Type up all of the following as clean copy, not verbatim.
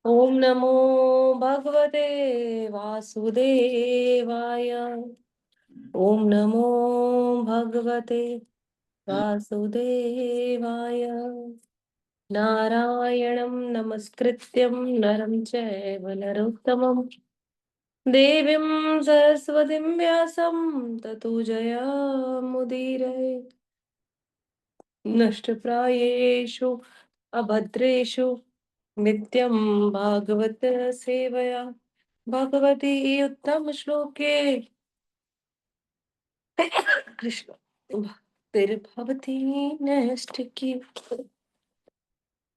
ओम नमो भगवते वासुदेवाय। ओम नमो भगवते वासुदेवाय। नारायणं नमस्कृत्यं नरं चैव नरोत्तमं देवीं सरस्वतीं व्यासं ततो जयमुदीरये। नष्टप्रायेषु अभद्रेषु नित्यं भागवत सेवया भगवती उत्तम श्लोके कृष्ण भक्तिर्भवती नैष्टिकी।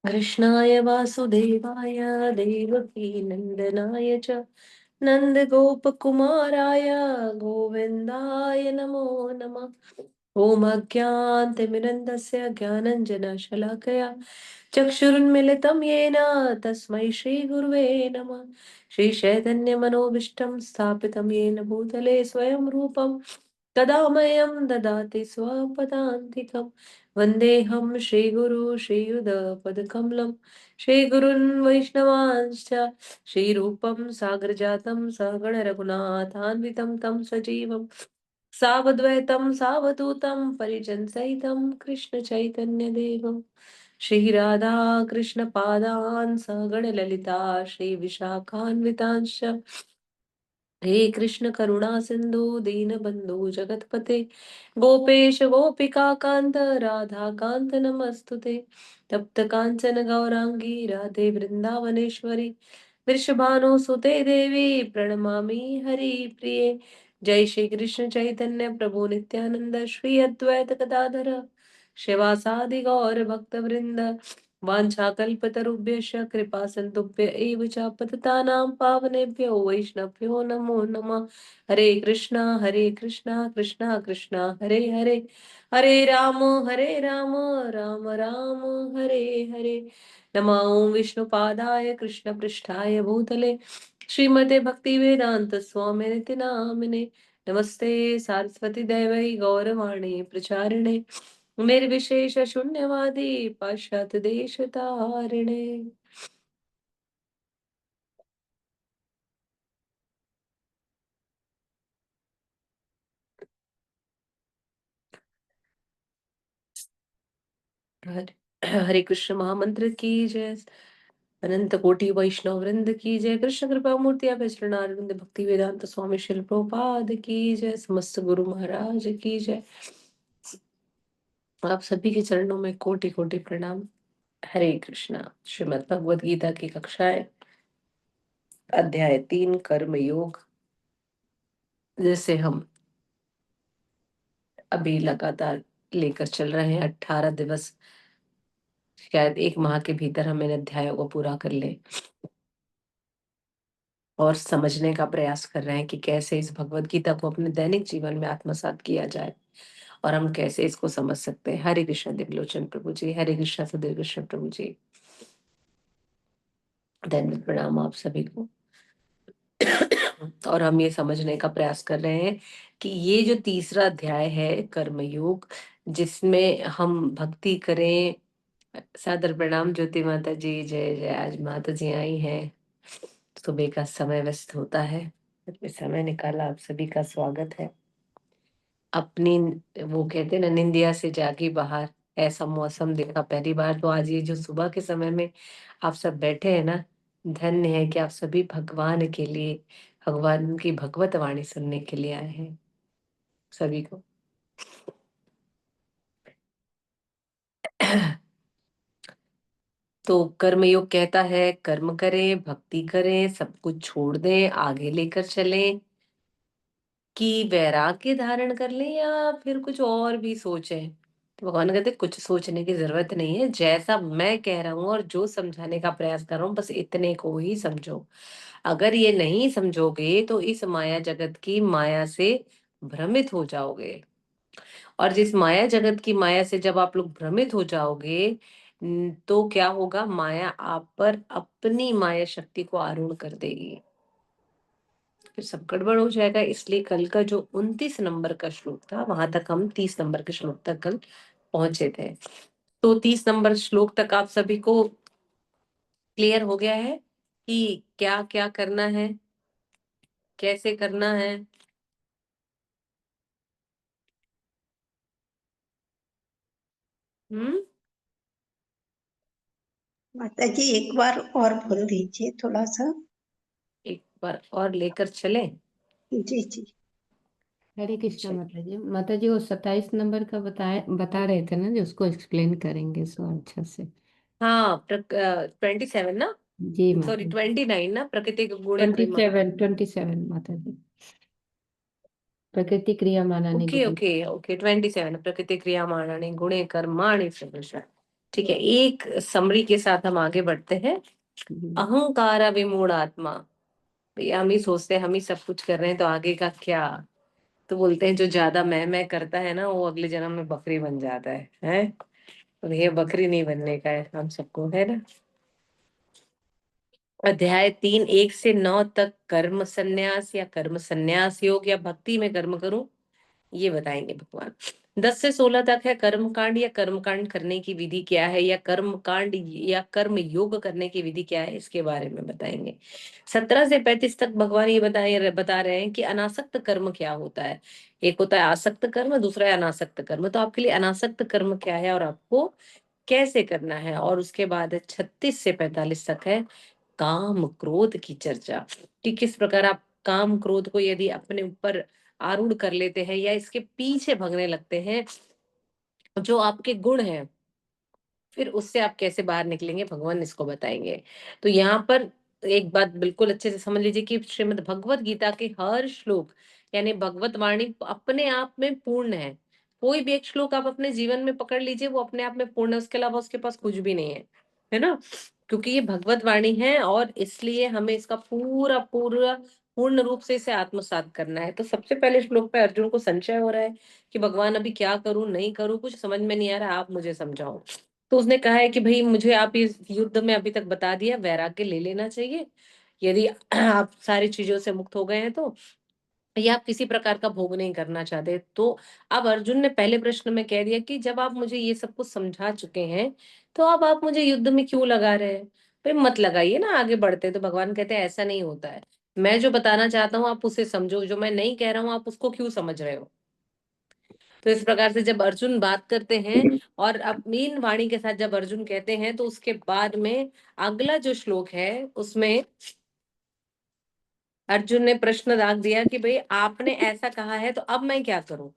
कृष्णाय वासुदेवाय देवकी नंदनाय च नन्दगोपकुमाराय गोविन्दाय नमो नमः। ॐ अज्ञानतिमिरन्धस्य ज्ञानञ्जनशलाकया चक्षुरुन्मिलितं येन तस्मै श्रीगुरुवे नमः। श्रीचैतन्यमनोभीष्टं स्थापितं येन भूतले स्वयं रूपं तदा मह्यं ददाति स्वपदान्तिकम्। वन्देऽहं श्रीगुरु श्रीयुतपदकमलं श्रीगुरून् वैष्णवांश्च श्रीरूपं सागरजातं सहगण रघुनाथान्वितं तं सजीवं सावद्वैतं सावधूतं परिजनसहितं कृष्ण चैतन्य देवं श्रीराधा कृष्ण पादान् सहगण ललिता श्री विशाखान्वितांश्च हे कृष्ण करुणा सिंधु दीनबंधु जगतपते गोपेश गोपिका कांत राधा कांत नमस्तुते। तप्त कांचन गौरांगी राधे वृंदावनेश्वरी वृषभानुसुते देवी प्रणमामि हरि प्रिये। जय श्री कृष्ण चैतन्य प्रभु नित्यानंद श्री अद्वैत गदाधर शिवासादि गौर भक्त वृंद वाञ्छाकल्पतरुभ्यश्च कृपा सिन्धुभ्य एव च पतितानां पावनेभ्यो वैष्णवभ्यो नमो नमः। हरे कृष्णा कृष्णा कृष्णा हरे हरे हरे राम राम राम हरे हरे। नमो विष्णुपादाय कृष्णपृष्ठाय भूतले श्रीमते भक्ति वेदांत स्वामिनिति नामिने। नमस्ते सारस्वती दैवै गौरवाणी प्रचारिणे निर्विशेष शून्यवादी पाश्चात्य देश तारिणे। हरे कृष्ण महामंत्र की जय। अनंत कोटि वैष्णव वृंद की जय। कृष्ण कृपा मूर्ति अवतरणारविंद भक्ति वेदांत स्वामी शिल प्रभुपाद की जय। समस्त गुरु महाराज की जय। आप सभी के चरणों में कोटि कोटि प्रणाम। हरे कृष्णा। श्रीमद् भगवद गीता की कक्षाएं अध्याय 3 कर्म योग, जैसे हम अभी लगातार लेकर चल रहे हैं। 18 दिवस, शायद 1 माह के भीतर हम इन अध्यायों को पूरा कर लें और समझने का प्रयास कर रहे हैं कि कैसे इस भगवत गीता को अपने दैनिक जीवन में आत्मसात किया जाए और हम कैसे इसको समझ सकते हैं। हरे कृष्ण दिव्यलोचन प्रभु जी, हरे कृष्ण सुधीर कृष्ण प्रभु जी, धन्यवाद प्रणाम आप सभी को। और हम ये समझने का प्रयास कर रहे हैं कि ये जो तीसरा अध्याय है कर्मयोग, जिसमें हम भक्ति करें। सादर प्रणाम ज्योति माता जी, जय जय। आज माता जी आई हैं, सुबह का समय व्यस्त होता है, समय निकाला। आप सभी का स्वागत है। अपनी वो कहते हैं ना, निंदिया से जागी बाहर, ऐसा मौसम देखा पहली बार। तो आज ये जो सुबह के समय में आप सब बैठे हैं ना, धन्य है कि आप सभी भगवान के लिए, भगवान की भगवत वाणी सुनने के लिए आए हैं। सभी को तो कर्मयोग कहता है कर्म करें, भक्ति करें, सब कुछ छोड़ दें, आगे लेकर चलें, कि वैराग्य धारण कर लें या फिर कुछ और भी सोचें। तो भगवान कहते कुछ सोचने की जरूरत नहीं है, जैसा मैं कह रहा हूं और जो समझाने का प्रयास कर रहा हूं बस इतने को ही समझो। अगर ये नहीं समझोगे तो इस माया जगत की माया से भ्रमित हो जाओगे, और जिस माया जगत की माया से जब आप लोग भ्रमित हो जाओगे, तो क्या होगा, माया आप पर अपनी माया शक्ति को आरूढ़ कर देगी, फिर सब गड़बड़ हो जाएगा। इसलिए कल का जो 29 नंबर का श्लोक था, वहां तक हम 30 नंबर के श्लोक तक कल पहुंचे थे। तो 30 नंबर श्लोक तक आप सभी को क्लियर हो गया है कि क्या क्या करना है, कैसे करना है? हम्म। माता जी एक बार और बोल दीजिए थोड़ा सा। एक बार और लेकर चले। जी जी। हरे कृष्णा चलिए। माता जी। माता जी वो 27 नंबर का बता रहे थे ना, जो उसको एक्सप्लेन करेंगे सो अच्छा से। हाँ, 27 ना? जी सॉरी, माता जी। 29 ना, प्रकृति गुणे 27 माता जी। प्रकृति क्रिया मानाने ओके गुण। ओके ओके, 27 प्रकृति क्रिया मानानि गुणे कर्माणि सर्वशः। ठीक है, एक समरी के साथ हम आगे बढ़ते हैं। जी। अहंकार विमूढ़ आत्मा। भैया हम ही सोचते हैं हम ही सब कुछ कर रहे हैं, तो आगे का क्या? तो बोलते हैं जो ज्यादा मैं करता है ना, वो अगले जन्म में बकरी बन जाता है, हैं? तो भैया बकरी नहीं बनने का है हम सबको, है ना? अध्याय 3 1 से 9 तक कर्म संन्यास या कर्म संन्यास योग या भक्ति में कर्म करूं, ये बताएंगे भगवान। 10 से 16 तक है कर्मकांड या कर्मकांड करने की विधि क्या है, या कर्मकांड या कर्म योग करने की विधि क्या है, इसके बारे में बताएंगे। 17 से 35 तक भगवान ये बता रहे हैं कि अनासक्त कर्म क्या होता है। एक होता है आसक्त कर्म, दूसरा है अनासक्त कर्म। तो आपके लिए अनासक्त कर्म क्या है और आपको कैसे करना है। और उसके बाद 36 से 45 तक है काम क्रोध की चर्चा, कि किस प्रकार आप काम क्रोध को यदि अपने ऊपर आरूढ़ कर लेते हैं या इसके पीछे भगने लगते हैं, जो आपके गुण हैं, फिर उससे आप कैसे बाहर निकलेंगे, भगवान इसको बताएंगे। तो यहाँ पर एक बात बिल्कुल अच्छे से समझ लीजिए कि श्रीमद् भगवत गीता के हर श्लोक, यानी भगवत वाणी अपने आप में पूर्ण है। कोई भी एक श्लोक आप अपने जीवन में पकड़ लीजिए, वो अपने आप में पूर्ण है, उसके अलावा उसके पास कुछ भी नहीं है ना? क्योंकि ये भगवत वाणी है और इसलिए हमें इसका पूरा पूरा पूर्ण रूप से इसे आत्मसात करना है। तो सबसे पहले श्लोक पे अर्जुन को संशय हो रहा है कि भगवान अभी क्या करूं नहीं करूं, कुछ समझ में नहीं आ रहा, आप मुझे समझाओ। तो उसने कहा है कि भाई मुझे आप इस युद्ध में अभी तक बता दिया, वैराग्य ले लेना चाहिए। यदि आप सारी चीजों से मुक्त हो गए हैं तो, या आप किसी प्रकार का भोग नहीं करना चाहते तो। अब अर्जुन ने पहले प्रश्न में कह दिया कि जब आप मुझे ये सब कुछ समझा चुके हैं, तो अब आप मुझे युद्ध में क्यों लगा रहे हैं? भाई मत लगाइए ना, आगे बढ़ते। तो भगवान कहते हैं ऐसा नहीं होता है। मैं जो बताना चाहता हूँ आप उसे समझो, जो मैं नहीं कह रहा हूँ आप उसको क्यों समझ रहे हो? तो इस प्रकार से जब अर्जुन बात करते हैं और अपनी वाणी के साथ जब अर्जुन कहते हैं, तो उसके बाद में अगला जो श्लोक है उसमें अर्जुन ने प्रश्न दाग दिया कि भाई आपने ऐसा कहा है तो अब मैं क्या करूं।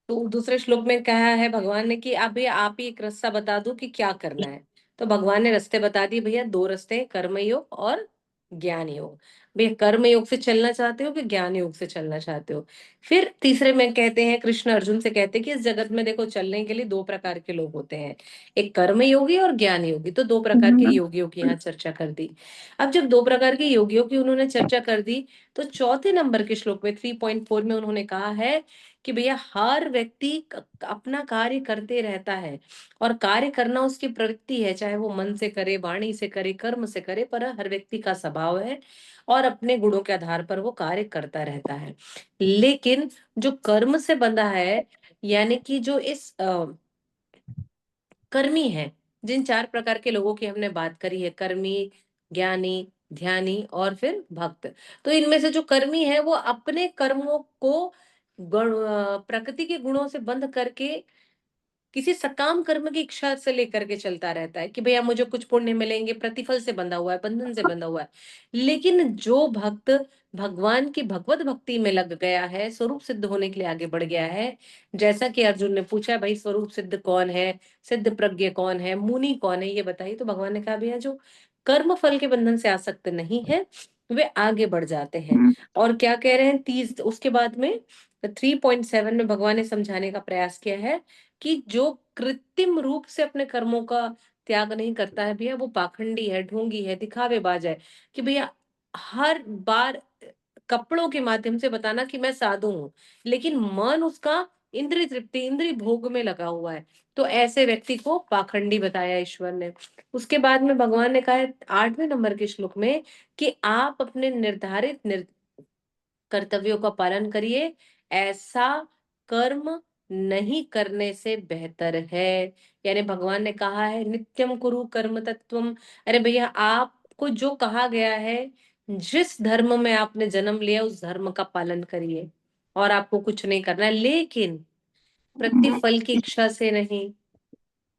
तो दूसरे श्लोक में कहा है भगवान ने कि अभी आप ही एक रास्ता बता दो कि क्या करना है। तो भगवान ने रास्ते बता दिए भैया, दो रास्ते, कर्म योग और ज्ञान योग। भैया कर्म योग से चलना चाहते हो कि ज्ञान योग से चलना चाहते हो? फिर तीसरे में कहते हैं, कृष्ण अर्जुन से कहते हैं कि इस जगत में देखो चलने के लिए दो प्रकार के लोग होते हैं, एक कर्म योगी और ज्ञान योगी। तो दो प्रकार के योगियों की यहाँ चर्चा कर दी। अब जब दो प्रकार के योगियों की उन्होंने चर्चा कर दी, तो चौथे नंबर के श्लोक में 3.4 में उन्होंने कहा है कि भैया हर व्यक्ति अपना कार्य करते रहता है, और कार्य करना उसकी प्रवृत्ति है, चाहे वो मन से करे, वाणी से करे, कर्म से करे, पर हर व्यक्ति का स्वभाव है और अपने गुणों के आधार पर वो कार्य करता रहता है। लेकिन जो कर्म से बंधा है, यानी कि जो इस कर्मी है, जिन चार प्रकार के लोगों की हमने बात करी है, कर्मी, ज्ञानी, ध्यानी और फिर भक्त। तो इनमें से जो कर्मी है वो अपने कर्मों को प्रकृति के गुणों से बंध करके किसी सकाम कर्म की इच्छा से लेकर के चलता रहता है कि भैया मुझे कुछ पुण्य मिलेंगे, प्रतिफल से बंधा हुआ है, बंधन से बंधा हुआ है। लेकिन जो भक्त भगवान की भगवत भक्ति में लग गया है, स्वरूप सिद्ध होने के लिए आगे बढ़ गया है, जैसा कि अर्जुन ने पूछा भाई स्वरूप सिद्ध कौन है, सिद्ध प्रज्ञ कौन है, मुनि कौन है, ये बताइए। तो भगवान ने कहा भैया जो कर्म फल के बंधन से आसक्त नहीं है वे आगे बढ़ जाते हैं। और क्या कह रहे हैं 30 उसके बाद में 3.7 में भगवान ने समझाने का प्रयास किया है कि जो कृत्रिम रूप से अपने कर्मों का त्याग नहीं करता है भैया, वो पाखंडी है, ढोंगी है, दिखावेबाज है। कि भैया हर बार कपड़ों के माध्यम से बताना कि मैं साधु हूं, लेकिन मन उसका इंद्रिय तृप्ति, इंद्रिय भोग में लगा हुआ है, तो ऐसे व्यक्ति को पाखंडी बताया ईश्वर ने। उसके बाद में भगवान ने कहा है 8वें नंबर के श्लोक में कि आप अपने निर्धारित कर्तव्यों का पालन करिए, ऐसा कर्म नहीं करने से बेहतर है। यानी भगवान ने कहा है नित्यम कुरु कर्म तत्वम। अरे भैया, आपको जो कहा गया है, जिस धर्म में आपने जन्म लिया उस धर्म का पालन करिए, और आपको कुछ नहीं करना है, लेकिन प्रतिफल की इच्छा से नहीं।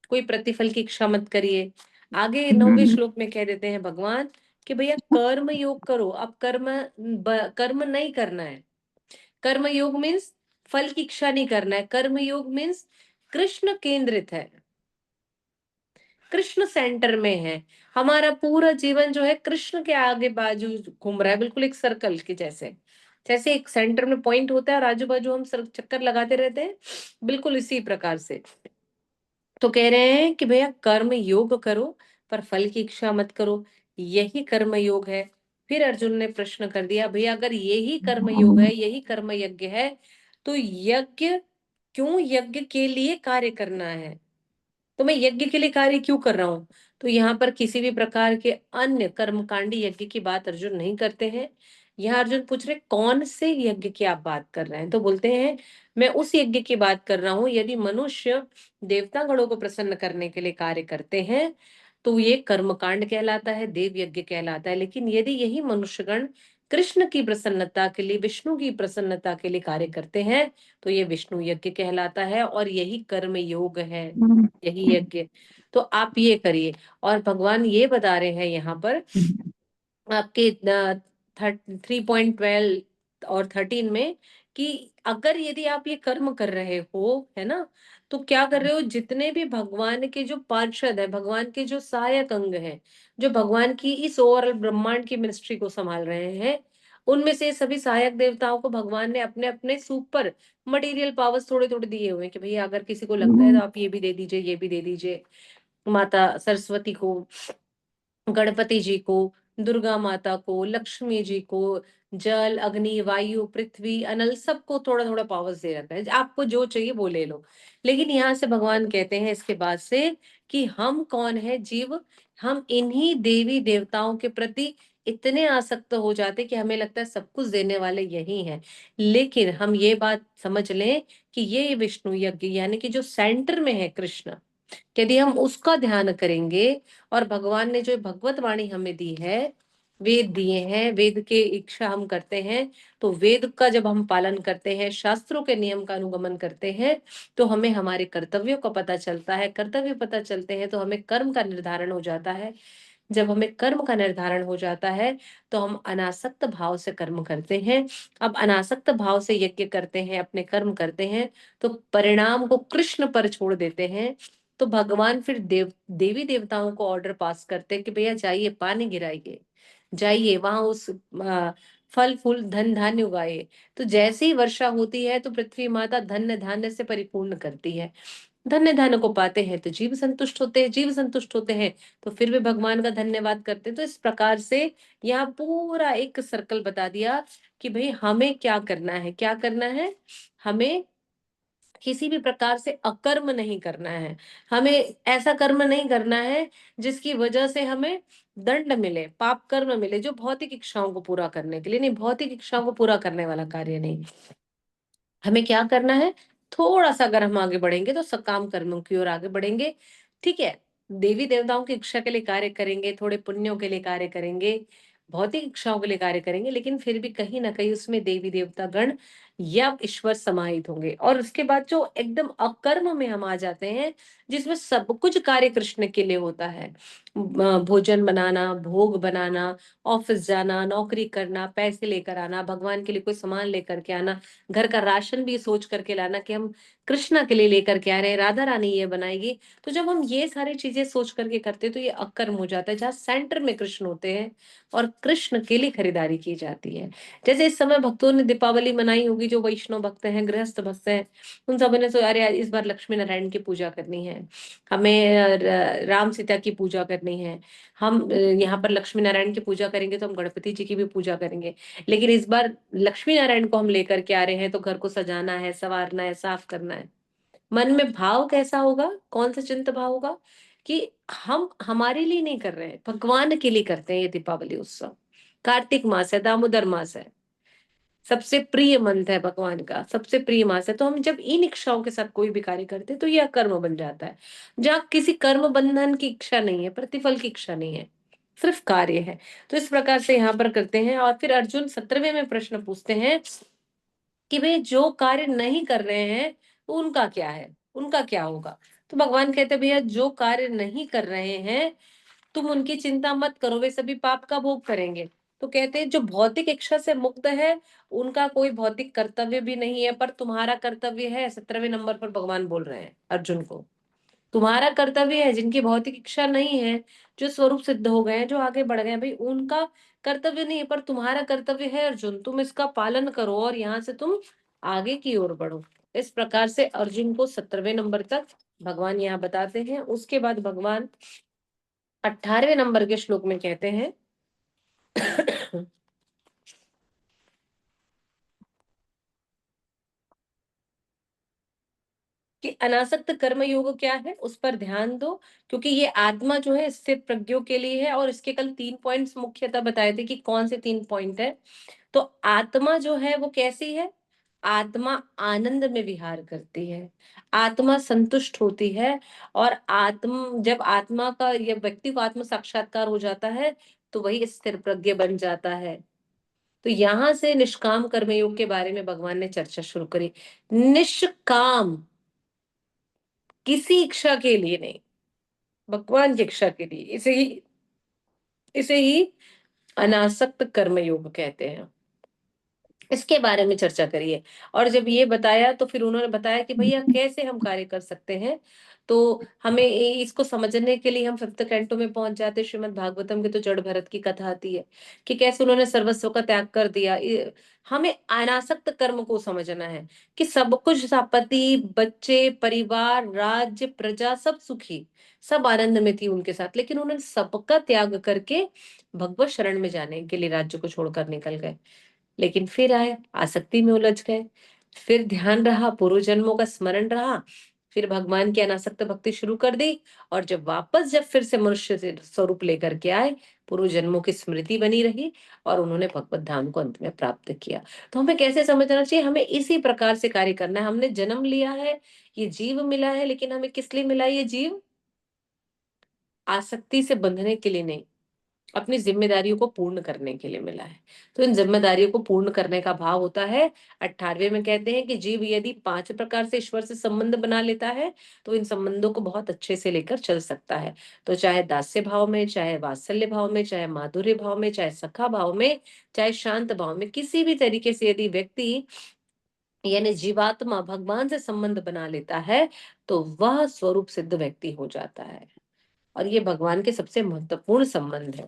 कोई प्रतिफल की इच्छा मत करिए। आगे 9वें श्लोक में कह देते हैं भगवान कि भैया कर्म योग करो। अब कर्म नहीं करना है। कर्म योग मीन्स फल की इच्छा नहीं करना है। कर्म योग मीन्स कृष्ण केंद्रित है, कृष्ण सेंटर में है। हमारा पूरा जीवन जो है कृष्ण के आगे बाजू घूम रहा है, बिल्कुल एक सर्कल के जैसे। जैसे एक सेंटर में पॉइंट होता है और आजू बाजू हम चक्कर लगाते रहते हैं, बिल्कुल इसी प्रकार से। तो कह रहे हैं कि भैया कर्म योग करो, पर फल की इच्छा मत करो। यही कर्म योग है। फिर अर्जुन ने प्रश्न कर दिया, भैया अगर यही कर्म योग है, यही कर्म यज्ञ है, तो यज्ञ क्यों, यज्ञ के लिए कार्य करना है? तो मैं यज्ञ के लिए कार्य क्यों कर रहा हूँ? तो यहाँ पर किसी भी प्रकार के अन्य कर्मकांडी यज्ञ की बात अर्जुन नहीं करते हैं। यहाँ अर्जुन पूछ रहे कौन से यज्ञ की आप बात कर रहे हैं? तो बोलते हैं मैं उस यज्ञ की बात कर रहा हूँ, यदि मनुष्य देवता गणों को प्रसन्न करने के लिए कार्य करते हैं तो ये कर्मकांड कहलाता है, देव यज्ञ कहलाता है। लेकिन यदि यही मनुष्यगण कृष्ण की प्रसन्नता के लिए, विष्णु की प्रसन्नता के लिए कार्य करते हैं तो ये विष्णु यज्ञ कहलाता है, और यही कर्म योग है, यही यज्ञ। तो आप ये करिए। और भगवान ये बता रहे हैं यहाँ पर आपके 3.12 और 13 में कि अगर यदि आप ये कर्म कर रहे हो, है ना, तो क्या कर रहे हो, जितने भी भगवान के जो पार्षद है, भगवान के जो सहायक अंग हैं, जो भगवान की इस ओवरऑल ब्रह्मांड की मिनिस्ट्री को संभाल रहे हैं, उनमें से सभी सहायक देवताओं को भगवान ने अपने अपने सुपर मटेरियल पावर्स थोड़े थोड़े दिए हुए हैं कि भैया अगर किसी को लगता है तो आप ये भी दे दीजिए, ये भी दे दीजिए। माता सरस्वती को, गणपति जी को, दुर्गा माता को, लक्ष्मी जी को, जल, अग्नि, वायु, पृथ्वी, अनल, सबको थोड़ा थोड़ा पावर्स दे रखा है। आपको जो चाहिए वो ले लो। लेकिन यहाँ से भगवान कहते हैं इसके बाद से कि हम कौन है, जीव। हम इन्हीं देवी देवताओं के प्रति इतने आसक्त हो जाते कि हमें लगता है सब कुछ देने वाले यही हैं। लेकिन हम ये बात समझ लें कि ये विष्णु यज्ञ यानी कि जो सेंटर में है कृष्ण, यदि हम उसका ध्यान करेंगे, और भगवान ने जो भगवत वाणी हमें दी है, वेद दिए हैं, वेद के इच्छा हम करते हैं, तो वेद का जब हम पालन करते हैं, शास्त्रों के नियम का अनुगमन करते हैं, तो हमें हमारे कर्तव्यों का पता चलता है। कर्तव्य पता चलते हैं तो हमें कर्म का निर्धारण हो जाता है। जब हमें कर्म का निर्धारण हो जाता है तो हम अनासक्त भाव से कर्म करते हैं। अब अनासक्त भाव से यज्ञ करते हैं, अपने कर्म करते हैं, तो परिणाम को कृष्ण पर छोड़ देते हैं। तो भगवान फिर देवी देवताओं को ऑर्डर पास करते हैं कि भैया जाइए, पानी गिराइए, जाइए वहां उस फल फूल धन धान्य उगाए। तो जैसे ही वर्षा होती है तो पृथ्वी माता धन्य धान्य से परिपूर्ण करती है। धन्य धन को पाते हैं तो जीव संतुष्ट होते हैं, जीव संतुष्ट होते हैं तो फिर भी भगवान का धन्यवाद करते हैं। तो इस प्रकार से यहाँ पूरा एक सर्कल बता दिया कि भाई हमें क्या करना है, क्या करना है। हमें किसी भी प्रकार से अकर्म नहीं करना है। हमें ऐसा कर्म नहीं करना है जिसकी वजह से हमें दंड मिले, पाप कर्म मिले, जो भौतिक इच्छाओं को पूरा करने के लिए नहीं, भौतिक इच्छाओं को पूरा करने वाला कार्य नहीं। हमें क्या करना है, थोड़ा सा अगर हम आगे बढ़ेंगे तो सकाम कर्मों की ओर आगे बढ़ेंगे। ठीक है, देवी देवताओं की इच्छा के लिए कार्य करेंगे, थोड़े पुण्यों के लिए कार्य करेंगे, भौतिक इच्छाओं के लिए कार्य करेंगे, लेकिन फिर भी कहीं ना कहीं उसमें देवी देवता गण या ईश्वर समाहित होंगे। और उसके बाद जो एकदम अकर्म में हम आ जाते हैं, जिसमें सब कुछ कार्य कृष्ण के लिए होता है, भोजन बनाना, भोग बनाना, ऑफिस जाना, नौकरी करना, पैसे लेकर आना, भगवान के लिए कोई सामान लेकर के आना, घर का राशन भी सोच करके लाना कि हम कृष्णा के लिए लेकर के आ रहे हैं, राधा रानी ये बनाएगी। तो जब हम ये सारी चीजें सोच करके करते हैं तो ये अकर्म हो जाता है, जहाँ सेंटर में कृष्ण होते हैं और कृष्ण के लिए खरीदारी की जाती है। जैसे इस समय भक्तों ने दीपावली मनाई होगी, जो वैष्णव भक्त हैं, गृहस्थ भक्त हैं, उन सब ने तो अरे यार इस बार लक्ष्मी नारायण की पूजा करनी है, हमें राम सीता की पूजा करनी है, हम यहाँ पर लक्ष्मी नारायण की पूजा करेंगे तो हम गणपति जी की भी पूजा करेंगे। लेकिन इस बार लक्ष्मी नारायण को हम लेकर के आ रहे हैं तो घर को सजाना है, संवारना है, साफ करना है। मन में भाव कैसा होगा, कौन सा चिंत भाव होगा कि हम हमारे लिए नहीं कर रहे हैं, भगवान के लिए करते हैं। ये दीपावली उत्सव कार्तिक मास है, दामोदर मास है, सबसे प्रिय मंत्र है भगवान का, सबसे प्रिय मास है। तो हम जब इन इच्छाओं के साथ कोई भी कार्य करते हैं तो यह कर्म बन जाता है, जहाँ किसी कर्म बंधन की इच्छा नहीं है, प्रतिफल की इच्छा नहीं है, सिर्फ कार्य है। तो इस प्रकार से यहाँ पर करते हैं। और फिर अर्जुन 17वें में प्रश्न पूछते हैं कि भाई जो कार्य नहीं कर रहे हैं तो उनका क्या है, उनका क्या होगा। तो भगवान कहते हैं भैया जो कार्य नहीं कर रहे हैं तुम उनकी चिंता मत करो, वे सभी पाप का भोग करेंगे। तो कहते हैं जो भौतिक इच्छा से मुक्त है उनका कोई भौतिक कर्तव्य भी नहीं है, पर तुम्हारा कर्तव्य है। 17वें नंबर पर भगवान बोल रहे हैं अर्जुन को, तुम्हारा कर्तव्य है। जिनकी भौतिक इच्छा नहीं है, जो स्वरूप सिद्ध हो गए हैं, जो आगे बढ़ गए हैं, भाई उनका कर्तव्य नहीं है, पर तुम्हारा कर्तव्य है अर्जुन, तुम इसका पालन करो और यहाँ से तुम आगे की ओर बढ़ो। इस प्रकार से अर्जुन को 17वें नंबर तक भगवान यहाँ बताते हैं। उसके बाद भगवान 18वें नंबर के श्लोक में कहते हैं कि अनासक्त कर्म योग क्या है उस पर ध्यान दो, क्योंकि ये आत्मा जो है स्थित प्रज्ञों के लिए है। और इसके कल 3 पॉइंट्स मुख्यतः बताए थे कि कौन से 3 पॉइंट है। तो आत्मा जो है वो कैसी है, आत्मा आनंद में विहार करती है, आत्मा संतुष्ट होती है। और जब आत्मा का या व्यक्ति को आत्म साक्षात्कार हो जाता है तो वही स्थिर प्रज्ञ बन जाता है। तो यहां से निष्काम कर्मयोग के बारे में भगवान ने चर्चा शुरू करी। निष्काम, किसी इच्छा के लिए नहीं, भगवान की इच्छा के लिए, इसे ही अनासक्त कर्मयोग कहते हैं। इसके बारे में चर्चा करिए। और जब ये बताया तो फिर उन्होंने बताया कि भैया कैसे हम कार्य कर सकते हैं। तो हमें इसको समझने के लिए हम फिफ्थ कैंटो में पहुंच जाते हैं। श्रीमद् भागवतम की तो जड़ भरत की कथा आती है कि कैसे उन्होंने सर्वस्व का त्याग कर दिया। हमें अनासक्त कर्म को समझना है कि सब कुछ, पति बच्चे परिवार राज्य प्रजा सब सुखी, सब आनंद में थी उनके साथ, लेकिन उन्होंने सबका त्याग करके भगवत शरण में जाने के लिए राज्य को छोड़कर निकल गए। लेकिन फिर आए, आसक्ति में उलझ गए, फिर ध्यान रहा, पूर्व जन्मों का स्मरण रहा, फिर भगवान की अनासक्त भक्ति शुरू कर दी। और जब फिर से मनुष्य से स्वरूप लेकर के आए, पूर्व जन्मों की स्मृति बनी रही और उन्होंने भगवत धाम को अंत में प्राप्त किया। तो हमें कैसे समझना चाहिए, हमें इसी प्रकार से कार्य करना है। हमने जन्म लिया है, ये जीव मिला है, लेकिन हमें किस लिए मिला ये जीव, आसक्ति से बंधने के लिए नहीं, अपनी जिम्मेदारियों को पूर्ण करने के लिए मिला है। तो इन जिम्मेदारियों को पूर्ण करने का भाव होता है। 18वें में कहते हैं कि जीव यदि 5 प्रकार से ईश्वर से संबंध बना लेता है तो इन संबंधों को बहुत अच्छे से लेकर चल सकता है। तो चाहे दास्य भाव में, चाहे वात्सल्य भाव में, चाहे माधुर्य भाव में, चाहे सखा भाव में, चाहे शांत भाव में, किसी भी तरीके से यदि व्यक्ति यानी जीवात्मा भगवान से संबंध बना लेता है तो वह स्वरूप सिद्ध व्यक्ति हो जाता है। और ये भगवान के सबसे महत्वपूर्ण संबंध है।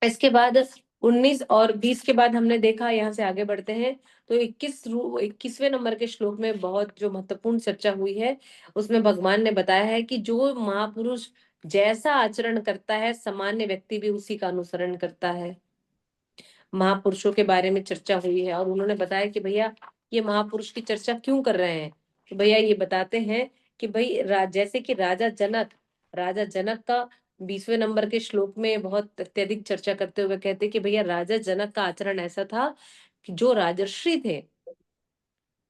इसके बाद 19 और 20 के बाद हमने देखा, यहाँ से आगे बढ़ते हैं। तो 21वें नंबर के श्लोक में बहुत जो महत्वपूर्ण चर्चा हुई है उसमें भगवान ने बताया है कि जो महापुरुष जैसा आचरण करता है सामान्य व्यक्ति भी उसी का अनुसरण करता है। महापुरुषों के बारे में चर्चा हुई है और उन्होंने बताया कि भैया ये महापुरुष की चर्चा क्यों कर रहे हैं। तो भैया ये बताते हैं कि भाई जैसे कि राजा जनक का 20वें नंबर के श्लोक में बहुत अत्यधिक चर्चा करते हुए कहते हैं कि भैया राजा जनक का आचरण ऐसा था कि जो राजर्षि थे,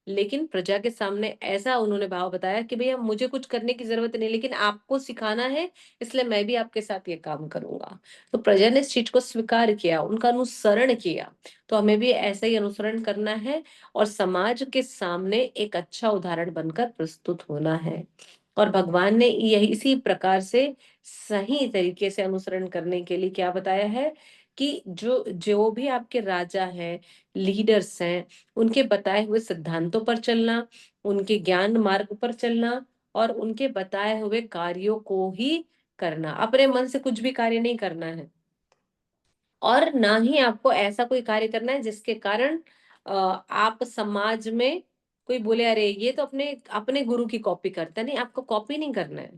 लेकिन प्रजा के सामने ऐसा उन्होंने भाव बताया कि भैया मुझे कुछ करने की जरूरत नहीं, लेकिन आपको सिखाना है, इसलिए मैं भी आपके साथ ये काम करूंगा। तो प्रजा ने इस चीज को स्वीकार किया, उनका अनुसरण किया। तो हमें भी ऐसा ही अनुसरण करना है और समाज के सामने एक अच्छा उदाहरण बनकर प्रस्तुत होना है। और भगवान ने यही इसी प्रकार से सही तरीके से अनुसरण करने के लिए क्या बताया है कि जो जो भी आपके राजा हैं, लीडर्स हैं, उनके बताए हुए सिद्धांतों पर चलना, उनके ज्ञान मार्ग पर चलना और उनके बताए हुए कार्यों को ही करना। अपने मन से कुछ भी कार्य नहीं करना है और ना ही आपको ऐसा कोई कार्य करना है जिसके कारण आप समाज में कोई बोले अरे ये तो अपने अपने गुरु की कॉपी करता है। नहीं, आपको कॉपी नहीं करना है,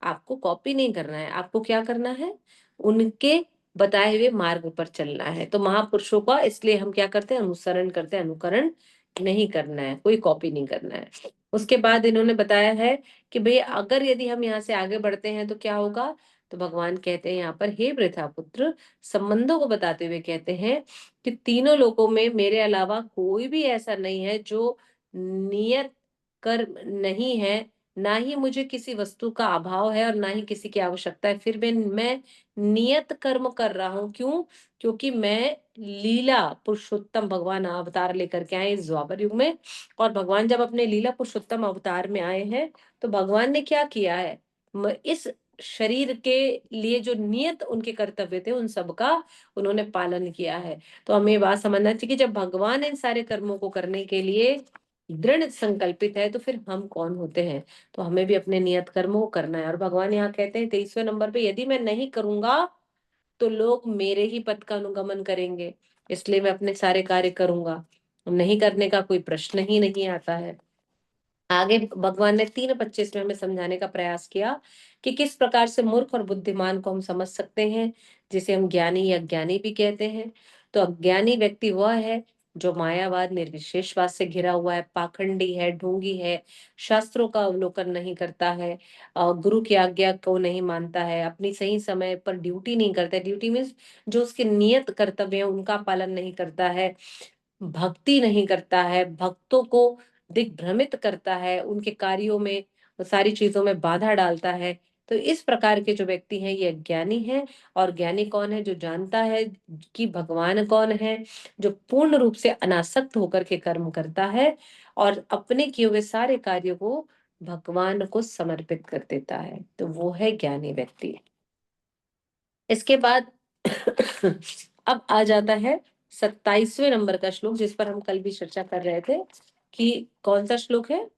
आपको कॉपी नहीं करना है, आपको क्या करना है, उनके बताए हुए मार्ग पर चलना है। तो महापुरुषों का इसलिए हम क्या करते हैं, अनुसरण करते हैं, अनुकरण नहीं करना है, कोई कॉपी नहीं करना है। उसके बाद इन्होंने बताया है कि भाई अगर यदि हम यहाँ से आगे बढ़ते हैं तो क्या होगा, तो भगवान कहते हैं यहाँ पर, हे वृथा पुत्र, संबंधों को बताते हुए कहते हैं कि तीनों लोकों में मेरे अलावा कोई भी ऐसा नहीं है जो नियत कर्म नहीं है, ना ही मुझे किसी वस्तु का अभाव है और ना ही किसी की आवश्यकता है, फिर भी मैं नियत कर्म कर रहा हूँ। क्यों? क्योंकि मैं लीला पुरुषोत्तम भगवान अवतार लेकर के आए इस द्वापर युग में। और भगवान जब अपने लीला पुरुषोत्तम अवतार में आए हैं तो भगवान ने क्या किया है, इस शरीर के लिए जो नियत उनके कर्तव्य थे उन सब का उन्होंने पालन किया है। तो हमें ये बात समझना चाहिए कि जब भगवान इन सारे कर्मों को करने के लिए दृढ़ संकल्पित है तो फिर हम कौन होते हैं। तो हमें भी अपने नियत कर्मों को करना है। और भगवान यहाँ कहते हैं 23वें नंबर पे, यदि मैं नहीं करूंगा तो लोग मेरे ही पथ का अनुगमन करेंगे, इसलिए मैं अपने सारे कार्य करूंगा, नहीं करने का कोई प्रश्न ही नहीं आता है। आगे भगवान ने 3:25 में हमें समझाने का प्रयास किया कि किस प्रकार से मूर्ख और बुद्धिमान को हम समझ सकते हैं, जिसे हम ज्ञानी या अज्ञानी भी कहते हैं। तो अज्ञानी व्यक्ति वह है जो मायावाद निर्विशेषवाद से घिरा हुआ है, पाखंडी है, ढोंगी है, शास्त्रों का अवलोकन नहीं करता है, गुरु की आज्ञा को नहीं मानता है, अपनी सही समय पर ड्यूटी नहीं करता है, ड्यूटी मीन्स जो उसके नियत कर्तव्य है उनका पालन नहीं करता है, भक्ति नहीं करता है, भक्तों को दिग्भ्रमित करता है, उनके कार्यों में, सारी चीजों में बाधा डालता है। तो इस प्रकार के जो व्यक्ति हैं ये ज्ञानी है। और ज्ञानी कौन है? जो जानता है कि भगवान कौन है, जो पूर्ण रूप से अनासक्त होकर के कर्म करता है और अपने किए हुए सारे कार्यों को भगवान को समर्पित कर देता है, तो वो है ज्ञानी व्यक्ति। इसके बाद अब आ जाता है 27वें नंबर का श्लोक, जिस पर हम कल भी चर्चा कर रहे थे कि कौन सा श्लोक है।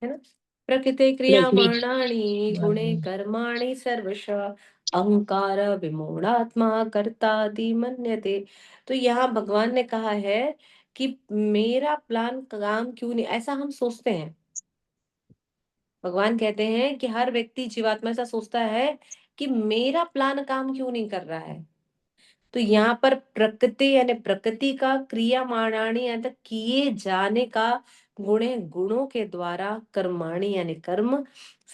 है ना? प्रकृते क्रियामाणानि गुणे कर्माणि सर्वश अहंकार विमूढ़ात्मा कर्ताति मन्यते। तो यहाँ भगवान ने कहा है कि मेरा प्लान काम क्यों नहीं, ऐसा हम सोचते हैं। भगवान कहते हैं कि हर व्यक्ति जीवात्मा ऐसा सोचता है कि मेरा प्लान काम क्यों नहीं कर रहा है। तो यहाँ पर प्रकृति यानी प्रकृति का, क्रियामाणानी यानी किए जाने का, गुणे गुणों के द्वारा, कर्माणी यानी कर्म,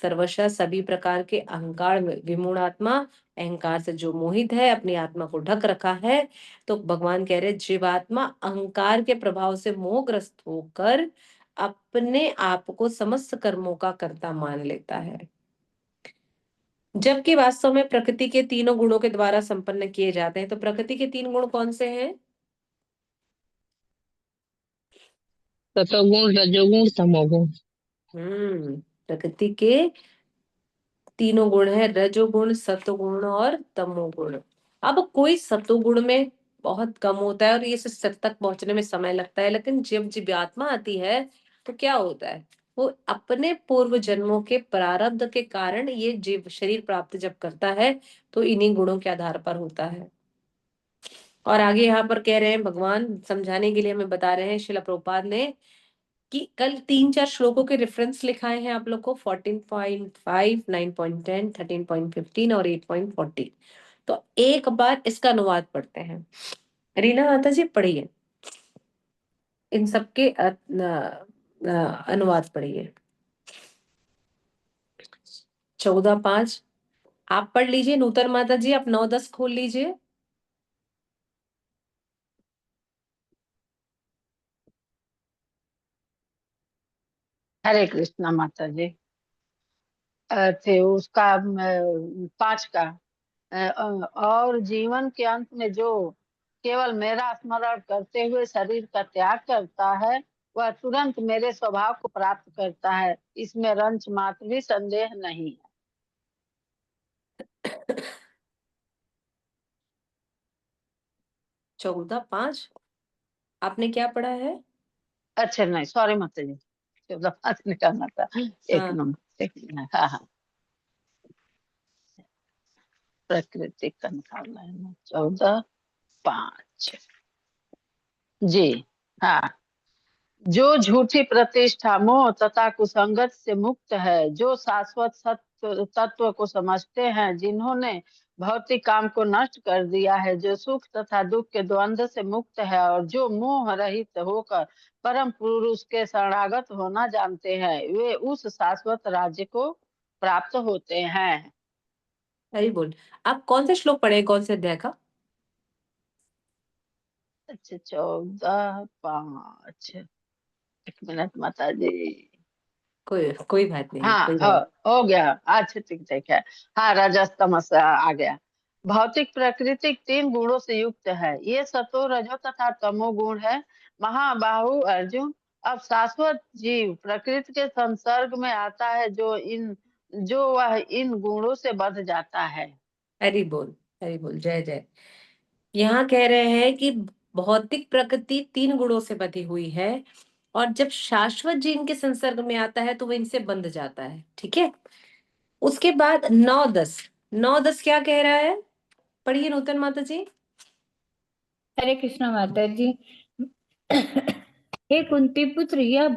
सर्वशः सभी प्रकार के, अहंकार विमूढ़ात्मा अहंकार से जो मोहित है, अपनी आत्मा को ढक रखा है। तो भगवान कह रहे जीवात्मा अहंकार के प्रभाव से मोहग्रस्त होकर अपने आप को समस्त कर्मों का कर्ता मान लेता है, जबकि वास्तव में प्रकृति के तीनों गुणों के द्वारा संपन्न किए जाते हैं। तो प्रकृति के 3 गुण कौन से हैं? सतोगुण रजोगुण तमोगुण। प्रकृति के तीनों गुण है, रजोगुण, सतोगुण और तमोगुण। अब कोई सतोगुण में बहुत कम होता है और ये सिर तक पहुंचने में समय लगता है, लेकिन जब जीवात्मा आती है तो क्या होता है, वो अपने पूर्व जन्मों के प्रारब्ध के कारण ये जीव शरीर प्राप्त जब करता है तो इन्हीं गुणों के आधार पर होता है। और आगे यहाँ पर कह रहे हैं भगवान समझाने के लिए हमें बता रहे हैं शिला प्रभुपाद ने कि कल 3-4 श्लोकों के रेफरेंस लिखाए हैं आप लोग को, 14.5, 9.10, 13.15 और 8.40। तो एक बार इसका अनुवाद पढ़ते हैं। रीना माता जी पढ़िए, इन सबके अनुवाद पढ़िए। 14.5 आप पढ़ लीजिए, नूतन माता जी आप 9-10 खोल लीजिए। हरे कृष्णा माता जी। थे उसका 5 का और जीवन के अंत में जो केवल मेरा स्मरण करते हुए शरीर का त्याग करता है वह तुरंत मेरे स्वभाव को प्राप्त करता है, इसमें रंच मात्र भी संदेह नहीं है। 14.5 आपने क्या पढ़ा है? अच्छा नहीं, सॉरी माता जी, 14:5 निकालना था। एक हाँ, नंबर हाँ हाँ, प्रकृति का निकालना है ना, 14:5 जी। हाँ, जो झूठी प्रतिष्ठा मोह तथा कुसंगत से मुक्त है, जो शाश्वत सत्य तत्व को समझते हैं, जिन्होंने भौतिक काम को नष्ट कर दिया है, जो सुख तथा दुख के द्वंद्व से मुक्त है और जो मोह रहित होकर परम पुरुष के शरणागत होना जानते हैं, वे उस शाश्वत राज्य को प्राप्त होते हैं। हरी बोल। आप कौन से श्लोक पढ़े, कौन से अध्याय का? अच्छा, 14:5। एक मिनट माता जी। कोई बात नहीं, हाँ, कोई बात। हो गया। अच्छा, ठीक ठीक है। हाँ, रजस्तमस आ गया। भौतिक प्रकृति 3 गुणों से युक्त है। ये सतो, रजो तथा तमो गुण है। महाबाहु अर्जुन, अब शाश्वत जीव प्रकृति के संसर्ग में आता है, जो वह इन गुणों से बंध जाता है। हरी बोल, हरी बोल, जय जय। यहाँ कह रहे हैं कि भौतिक प्रकृति 3 गुणों से बंधी हुई है, और जब शाश्वत जी इनके संसर्ग में आता है तो वो इनसे बंध जाता है। ठीक है। उसके बाद 9-10, 9-10 क्या कह रहा है? पढ़िए नूतन माता जी। हरे कृष्णा माता जी। हे कुंती पुत्र, यह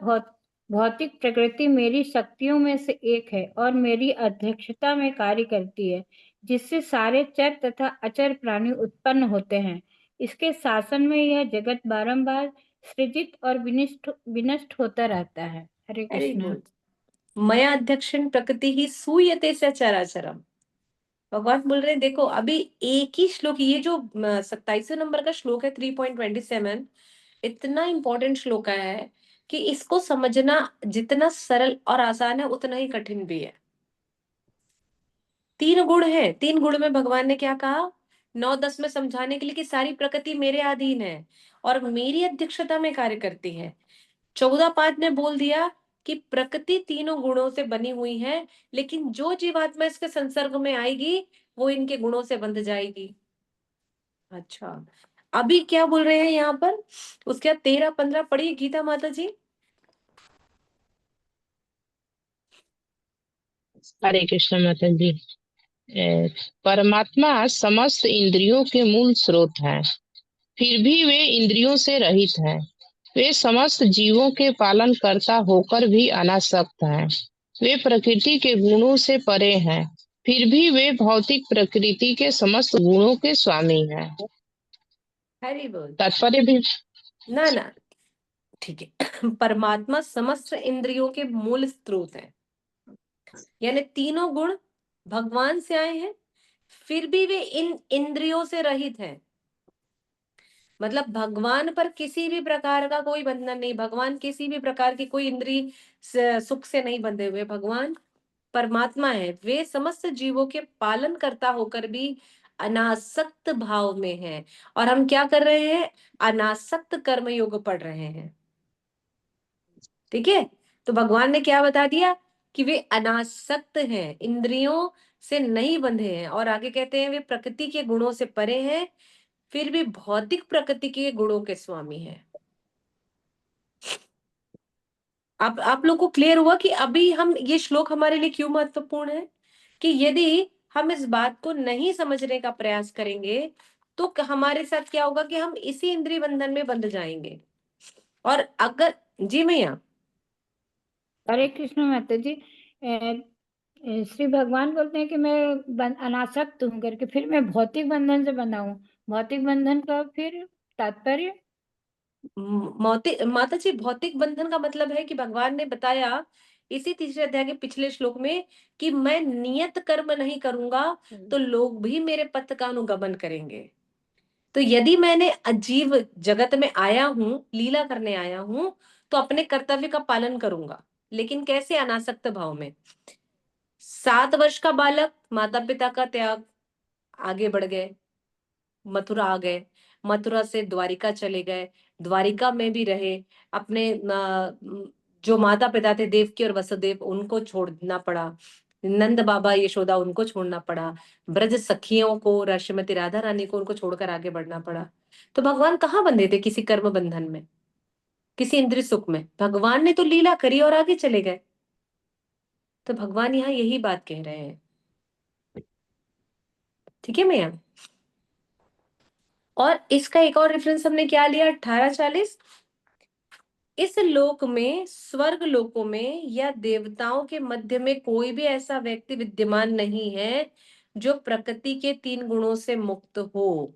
भौतिक प्रकृति मेरी शक्तियों में से एक है और मेरी अध्यक्षता में कार्य करती है, जिससे सारे चर तथा अचर प्राणी उत्पन्न होते हैं। इसके शासन में यह जगत बारंबार सृजित और विनष्ट विनष्ट होता रहता है। हरे हरी कृष्णा। बोल। मया अध्यक्षण प्रकृति ही सूयते स चराचरम। भगवान बोल रहे हैं, देखो अभी एक ही श्लोक, ये जो 27वें नंबर का श्लोक है 3.27, इतना इंपॉर्टेंट श्लोक है कि इसको समझना जितना सरल और आसान है उतना ही कठिन भी है। 3 गुण है, 3 गुण में भगवान ने क्या कहा 9-10 में समझाने के लिए कि सारी प्रकृति मेरे अधीन है और मेरी अध्यक्षता में कार्य करती है। 14-5 ने बोल दिया कि प्रकृति 3 गुणों से बनी हुई है, लेकिन जो जीवात्मा इसके संसर्ग में आएगी वो इनके गुणों से बंध जाएगी। अच्छा, अभी क्या बोल रहे हैं यहाँ पर? उसके बाद 13-15 पढ़िए गीता माता जी। हरे कृष्ण माता जी। परमात्मा समस्त इंद्रियों के मूल स्रोत हैं, फिर भी वे इंद्रियों से रहित हैं। वे समस्त जीवों के पालन कर्ता होकर भी अनासक्त हैं। वे प्रकृति के गुणों से परे हैं, फिर भी वे भौतिक प्रकृति के समस्त गुणों के स्वामी हैं। हरि बोल। तात्पर्य भी ना ना, ठीक है। परमात्मा समस्त इंद्रियों के मूल स्रोत है, यानी 3 गुण भगवान से आए हैं, फिर भी वे इन इंद्रियों से रहित हैं। मतलब भगवान पर किसी भी प्रकार का कोई बंधन नहीं, भगवान किसी भी प्रकार की कोई इंद्रिय सुख से नहीं बंधे हुए। भगवान परमात्मा है, वे समस्त जीवों के पालन करता होकर भी अनासक्त भाव में है। और हम क्या कर रहे हैं? अनासक्त कर्म योग पढ़ रहे हैं। ठीक है। तो भगवान ने क्या बता दिया कि वे अनासक्त हैं, इंद्रियों से नहीं बंधे हैं, और आगे कहते हैं वे प्रकृति के गुणों से परे हैं, फिर भी भौतिक प्रकृति के गुणों के स्वामी हैं। आप लोग को क्लियर हुआ कि अभी हम ये श्लोक हमारे लिए क्यों महत्वपूर्ण है? कि यदि हम इस बात को नहीं समझने का प्रयास करेंगे तो हमारे साथ क्या होगा कि हम इसी इंद्रिय बंधन में बंध जाएंगे। और अगर जी मैया। हरे कृष्ण माता जी। श्री भगवान बोलते हैं कि मैं अनासक्त हूँ करके, फिर मैं भौतिक बंधन से बंधा हूँ। भौतिक बंधन का फिर तात्पर्य? माता जी, भौतिक बंधन का मतलब है कि भगवान ने बताया इसी तीसरे अध्याय के पिछले श्लोक में कि मैं नियत कर्म नहीं करूंगा तो लोग भी मेरे पथ का अनुगमन करेंगे। तो यदि मैंने अजीब जगत में आया हूं, लीला करने आया हूं, तो अपने कर्तव्य का पालन करूंगा, लेकिन कैसे? अनासक्त भाव में। 7 वर्ष का बालक माता पिता का त्याग, आगे बढ़ गए, मथुरा आ गए, मथुरा से द्वारिका चले गए, द्वारिका में भी रहे, अपने जो माता पिता थे देवकी और वसुदेव उनको छोड़ना पड़ा, नंद बाबा यशोदा उनको छोड़ना पड़ा, ब्रज सखियों को, श्रीमती राधा रानी को उनको छोड़कर आगे बढ़ना पड़ा। तो भगवान कहाँ बंधे थे? किसी कर्म बंधन में, किसी इंद्रिय सुख में। भगवान ने तो लीला करी और आगे चले गए। तो भगवान यहाँ यही बात कह रहे हैं। ठीक है मैया। और इसका एक और रेफरेंस हमने क्या लिया? 18:40। इस लोक में, स्वर्ग लोकों में या देवताओं के मध्य में कोई भी ऐसा व्यक्ति विद्यमान नहीं है जो प्रकृति के 3 गुणों से मुक्त हो।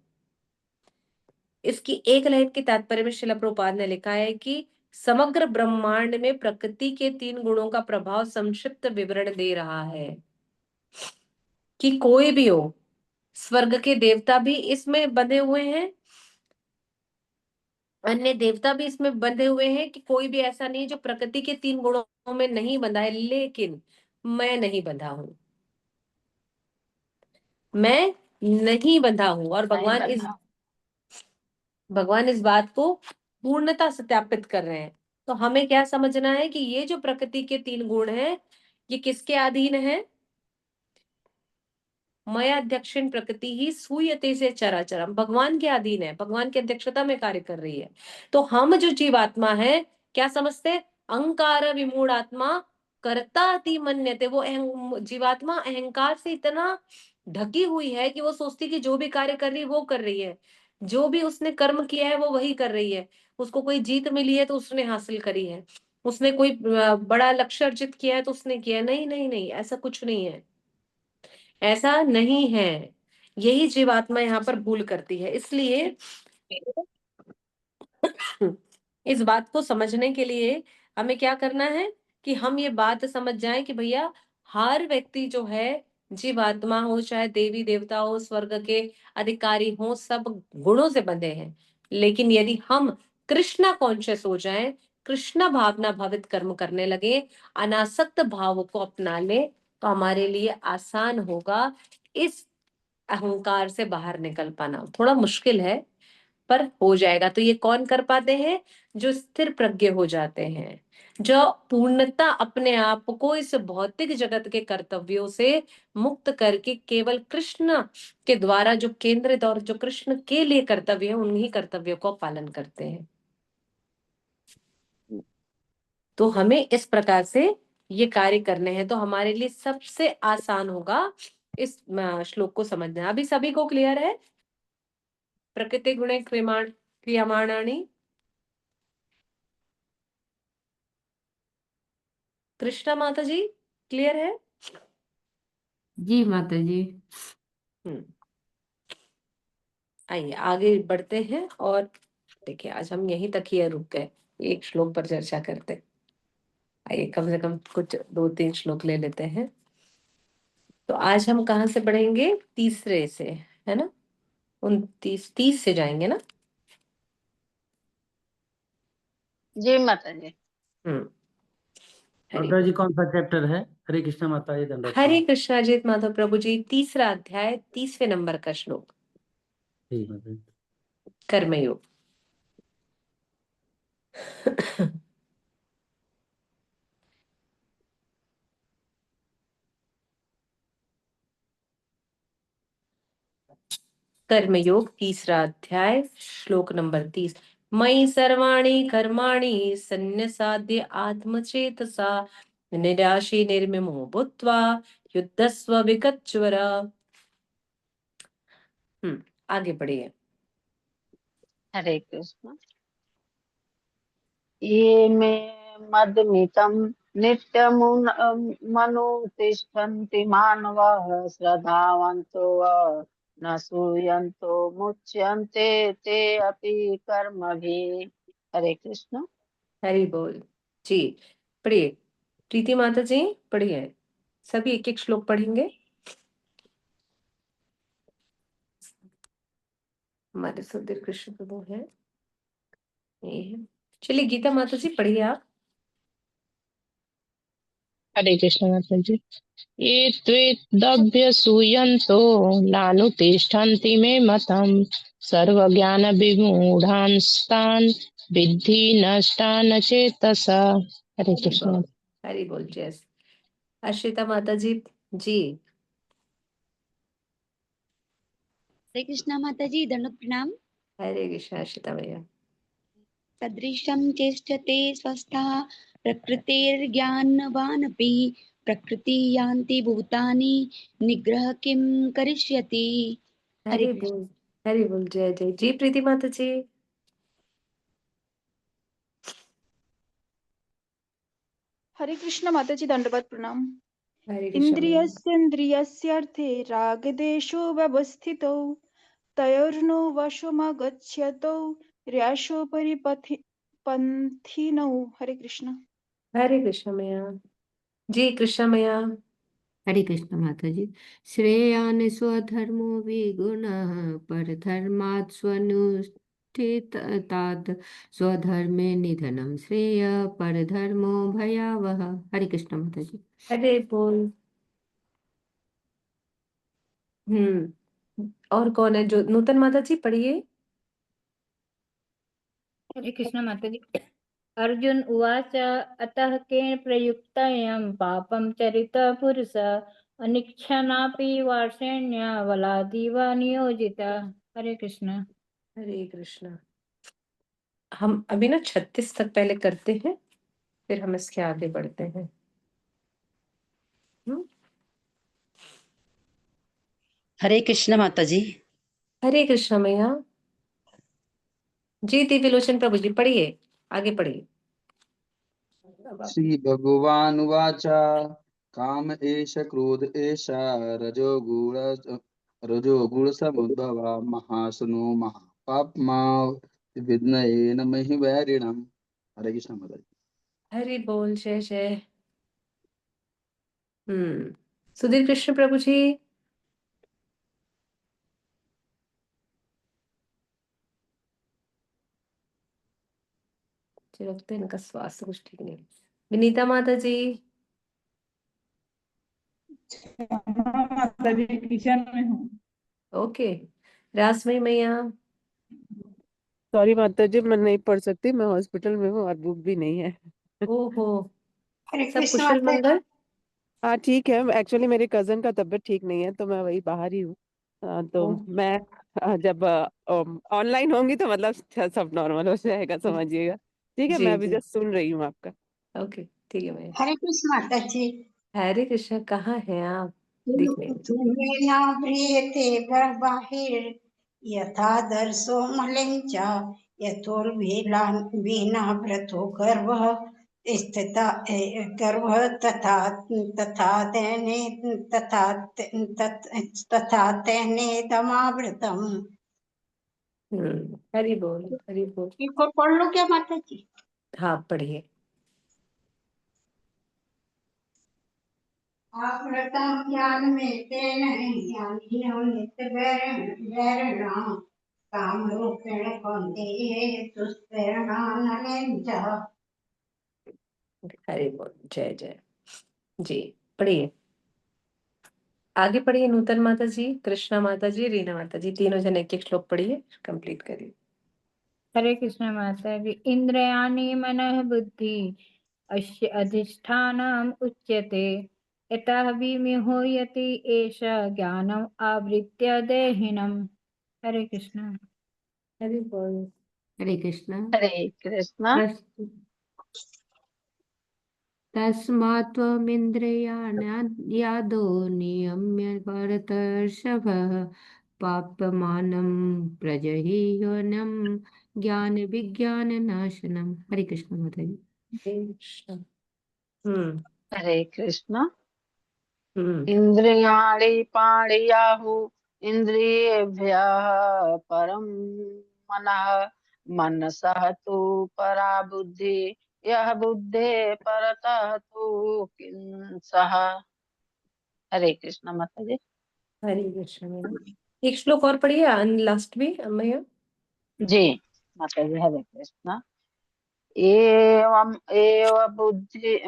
इसकी एक लाइन के तात्पर्य में शिला प्रभुपाद ने लिखा है कि समग्र ब्रह्मांड में प्रकृति के 3 गुणों का प्रभाव संक्षिप्त विवरण दे रहा है कि कोई भी हो, स्वर्ग के देवता भी इसमें बंधे हुए हैं, अन्य देवता भी इसमें बंधे हुए हैं, कि कोई भी ऐसा नहीं जो प्रकृति के 3 गुणों में नहीं बंधा है। लेकिन मैं नहीं बंधा हूं, मैं नहीं बंधा हूं। और नहीं बना। भगवान इस बात को पूर्णता सत्यापित कर रहे हैं। तो हमें क्या समझना है कि ये जो प्रकृति के 3 गुण हैं, ये किसके अधीन है? मया अध्यक्षिण प्रकृति ही सूयते से चराचरम, भगवान के अधीन है, भगवान की अध्यक्षता में कार्य कर रही है। तो हम जो जीवात्मा है, क्या समझते हैं? अहंकार विमूढ़ आत्मा कर्ता अति मन्यते। वो जीवात्मा अहंकार से इतना ढकी हुई है कि वो सोचती कि जो भी कार्य कर रही है वो कर रही है, जो भी उसने कर्म किया है वो वही कर रही है। उसको कोई जीत मिली है तो उसने हासिल करी है, उसने कोई बड़ा लक्ष्य अर्जित किया है तो उसने किया। नहीं नहीं नहीं, ऐसा कुछ नहीं है, ऐसा नहीं है। यही जीवात्मा यहाँ पर भूल करती है। इसलिए इस बात को समझने के लिए हमें क्या करना है कि हम ये बात समझ जाएं कि भैया हर व्यक्ति जो है, जीवात्मा हो चाहे देवी देवता हो, स्वर्ग के अधिकारी हो, सब गुणों से बंधे हैं। लेकिन यदि हम कृष्णा कॉन्शियस हो जाएं, कृष्णा भावना भावित कर्म करने लगे, अनासक्त भाव को अपना ले, तो हमारे लिए आसान होगा इस अहंकार से बाहर निकल पाना। थोड़ा मुश्किल है पर हो जाएगा। तो ये कौन कर पाते हैं? जो स्थिर प्रज्ञ हो जाते हैं, जो पूर्णता अपने आप को इस भौतिक जगत के कर्तव्यों से मुक्त करके केवल कृष्ण के द्वारा जो केंद्रित और जो कृष्ण के लिए कर्तव्य है, उन्हीं कर्तव्यों को पालन करते हैं। तो हमें इस प्रकार से ये कार्य करने हैं, तो हमारे लिए सबसे आसान होगा इस श्लोक को समझना। अभी सभी को क्लियर है? प्रकृति गुणे क्रियमाणानि। कृष्णा माता जी क्लियर है? जी माता जी। हम्म। आइए आगे बढ़ते हैं। और देखिए आज हम यहीं तक ही रुक गए, एक श्लोक पर चर्चा करते। आइए कम से कम कुछ 2-3 श्लोक ले लेते हैं। तो आज हम कहाँ से पढ़ेंगे? तीसरे से, है ना? 29-30 से जाएंगे ना? जी माता जी। हम्म। हरे माता जी कौन सा चैप्टर है? हरे कृष्ण माता जी, दंडवत हरे प्रणाम। कृष्णा जी माधव प्रभु जी, 3रा अध्याय 30वें नंबर का श्लोक, ठीक माता जी। कर्मयोग। कर्मयोग 3रा अध्याय श्लोक नंबर 30। मयि सर्वाणि कर्माणि सन्न्यसाद्य आत्मचेतसा निराशी निर्ममो भूत्वा युद्धस्व विगतज्वर। आगे बढ़िए। हरे कृष्ण। ये मे मदमितं नित्यमनुतिष्ठन्ति मानवाः श्रद्धावन्तो न सूयन्तो मुच्यन्ते ते अपि कर्मभिः। हरे कृष्ण। हरि बोल जी। पढ़िए प्रीति माता जी, पढ़िए। सभी एक एक श्लोक पढ़ेंगे। हमारे सुधीर कृष्ण प्रभु है, ये है। चलिए गीता माता जी पढ़िए आप। हरे कृष्ण माता जी। ये त्वेदभ्यसूयन्तो नानुतिष्ठन्ति मे मतम् सर्वज्ञान विमूढांस्तान् विद्धि नष्टान चेतसा। हरे हरि कृष्ण। बोल, हरि बोल। जय। अश्रिता माता जी जी। हरे कृष्णा माता जी, दंडवत प्रणाम। हरे कृष्ण अश्रिता भैया। सदृशं चेष्टते स्वस्थः प्रकृतेर्ज्ञानवानपि प्रकृति यान्ति भूतानि निग्रह किं करिष्यति। हरे हरि कृष्ण। बोल, हरि बोल। जय जय जी। प्रीति माता जी। हरे कृष्ण माता जी, दंडवत प्रणाम। हरे कृष्ण मैया। इन्द्रियस्येन्द्रियस्यार्थे रागदेशो व्यवस्थितौ तयोर्नो वशमगच्छतौ रैषो पंथिनौ। हरे कृष्ण। हरे कृष्ण मैया। जी कृष्ण मैया। हरे कृष्ण माता जी। श्रेयान् स्वधर्मो विगुणः परधर्मात् स्वनुष्ठितात् स्वधर्मे निधनं श्रेय परधर्मो भयावह। हरे कृष्ण माता जी। हरे बोल। और कौन है जो नूतन माता जी पढ़िए। हरे कृष्ण माता जी। अर्जुन उवाच अतः केन प्रयुक्तयं पापं चरितः पुरुष अनिच्छन्नापि वार्ष्णेय बलादिव नियोजितः। हरे कृष्ण। हरे कृष्ण। हम अभी ना 36 तक पहले करते हैं, फिर हम इसके आगे बढ़ते हैं। हम्म? हरे कृष्ण माता जी। हरे कृष्ण मैया। जी दिव्यलोचन प्रभु जी पढ़िए, आगे पढ़िए। श्री भगवानुवाच काम एष क्रोध एष रजोगुणसमुद्भवा महासनो महापाप्मा विघ्नेन महि वैरिणम्। हरे कृष्ण माता जी। हरि बोल। जय जय। सुधीर कृष्ण प्रभु जी। मुझे लगता है इनका स्वास्थ्य कुछ ठीक नहीं। विनीता माता जी। माता जी किचन में हूँ। ओके। रासमई मैया। सॉरी माता जी, मैं नहीं पढ़ सकती, मैं हॉस्पिटल में हूँ और बुक भी नहीं है। ओहो। हरे सब कृष्ण कुशल माता जी। मंगल। हाँ ठीक है, एक्चुअली मेरे कजन का तबीयत ठीक नहीं है तो मैं वही बाहर ही हूँ। तो ओ, मैं जब ऑनलाइन होंगी तो मतलब सब नॉर्मल हो जाएगा, समझिएगा। ठीक है, मैं जी अभी जी। जस्ट सुन रही हूँ आपका। ओके ठीक है मैया। हरे कृष्ण माता जी। हरे कृष्ण। कहाँ हैं आप? दिख नहीं रहे। धूमेना म्रियते बाहिर यथा दर्शो मलिंच यथोर्वीना व्रतो गर्भः स्थिता गर्भः तथा तथा तेने तथा तेने दमावृतम्। हरि बोल हरि बोल। एक और पढ़ लो क्या माता जी? हाँ पढ़िए। आवृतम् ज्ञान में तेन ज्ञानिनो नित्य वैरणा कामरूपेण कौन्तेय दुष्प्रेरणानलेन च। हरि बोल। जय जय। जी पढ़िए, आगे पढ़िए। नूतन माता जी, कृष्णा माता जी, रीना माता जी, तीनों जन एक एक श्लोक पढ़िए, कंप्लीट करिए। हरे कृष्ण माता जी। इंद्रियाणि मनः बुद्धि अस्य अधिष्ठानम् उच्यते यतः विमोहयति एष ज्ञानम् आवृत्य देहिनम्। हरे कृष्ण। हरि बोल। हरे कृष्ण। हरे कृष्ण। तस्मात् त्वमिन्द्रियाण्यादो नियम्य भरतर्षभः पाप्यमानं प्रजह्यनं ज्ञानविज्ञाननाशनम्। हरे कृष्ण माता जी। हरे कृष्ण। हम्म हरे कृष्ण। हम्म इंद्रियाणि पाणियाहु इंद्रियेभ्यः परं मनः मनसः तु परा बुद्धि यः बुद्धे परतः तु किं सः। हरे कृष्ण माता जी। हरे कृष्ण मैया। एक श्लोक और पढ़िए, लास्ट में मैया। जी माता जी। हरे कृष्ण। एवं एव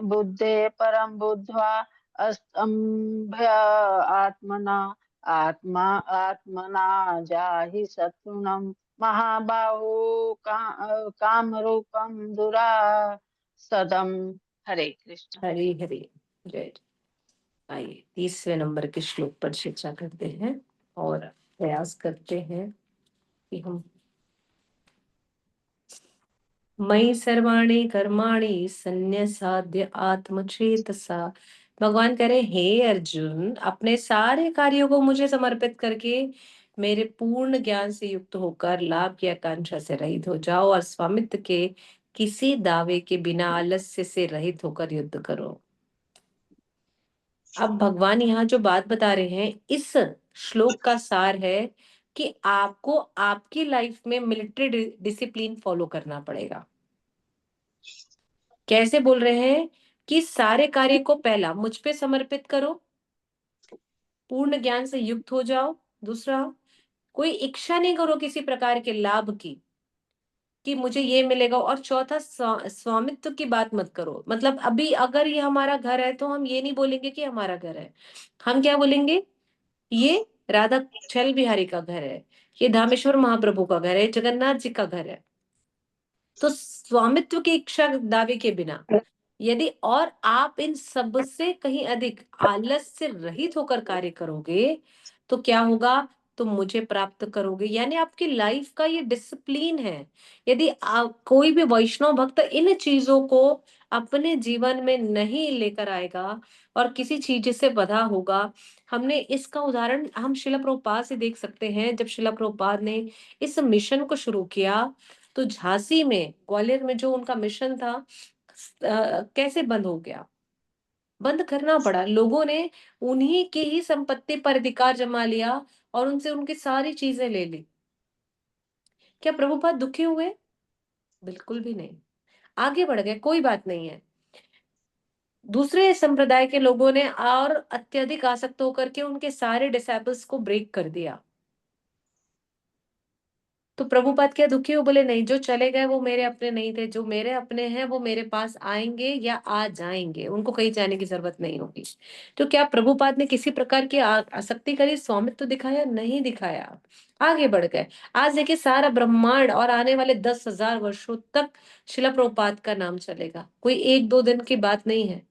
बुद्धे परं बुद्ध्वा अस्तम्भ्य आत्मना आत्मना जाहि शत्रुनं महाबाहो कामरूपं दुरासदम्। हरे कृष्ण। हरे हरे। जय जय। आइए 30वें नंबर के श्लोक पर चर्चा करते हैं और प्रयास करते हैं कि हम मयि सर्वाणि कर्माणि संन्यसाद्य आत्मचेतसा। भगवान कह रहे, हे अर्जुन, अपने सारे कार्यों को मुझे समर्पित करके मेरे पूर्ण ज्ञान से युक्त होकर लाभ की आकांक्षा से रहित हो जाओ और स्वामित्व के किसी दावे के बिना आलस्य से रहित होकर युद्ध करो। अब भगवान यहाँ जो बात बता रहे हैं इस श्लोक का सार है कि आपको आपकी लाइफ में मिलिट्री डिसिप्लिन फॉलो करना पड़ेगा। कैसे बोल रहे हैं कि सारे कार्य को पहला मुझ पे समर्पित करो, पूर्ण ज्ञान से युक्त हो जाओ। दूसरा, कोई इच्छा नहीं करो किसी प्रकार के लाभ की कि मुझे ये मिलेगा। और चौथा, स्वामित्व की बात मत करो। मतलब अभी अगर ये हमारा घर है तो हम ये नहीं बोलेंगे कि हमारा घर है, हम क्या बोलेंगे, ये राधा चल बिहारी का घर है, ये धामेश्वर महाप्रभु का घर है, जगन्नाथ जी का घर है। तो स्वामित्व की इच्छा दावे के बिना यदि और आप इन सब से कहीं अधिक आलस से रहित होकर कार्य करोगे तो क्या होगा, तुम मुझे प्राप्त करोगे। यानी आपकी लाइफ का ये डिसिप्लिन है। यदि आप कोई भी वैष्णव भक्त इन चीजों को अपने जीवन में नहीं लेकर आएगा और किसी चीज से बंधा होगा। हमने इसका उदाहरण हम शिला प्रभुपाद से देख सकते हैं। जब शिला प्रभुपाद ने इस मिशन को शुरू किया तो झांसी में, ग्वालियर में जो उनका मिशन था कैसे बंद हो गया, बंद करना पड़ा। लोगों ने उन्हीं की ही संपत्ति पर अधिकार जमा लिया और उनसे उनकी सारी चीजें ले ली। क्या प्रभुपाद दुखी हुए? बिल्कुल भी नहीं, आगे बढ़ गए, कोई बात नहीं है। दूसरे संप्रदाय के लोगों ने और अत्यधिक आसक्त होकर के उनके सारे डिसाइपल्स को ब्रेक कर दिया। तो प्रभुपाद क्या दुखी हो? बोले नहीं, जो चले गए वो मेरे अपने नहीं थे, जो मेरे अपने हैं वो मेरे पास आएंगे या आ जाएंगे, उनको कहीं जाने की जरूरत नहीं होगी। तो क्या प्रभुपाद ने किसी प्रकार की आसक्ति करी, स्वामित्व तो दिखाया? नहीं दिखाया, आगे बढ़ गए। आज देखिए सारा ब्रह्मांड और आने वाले 10,000 वर्षों तक शिला प्रभुपाद का नाम चलेगा, कोई एक दो दिन की बात नहीं है।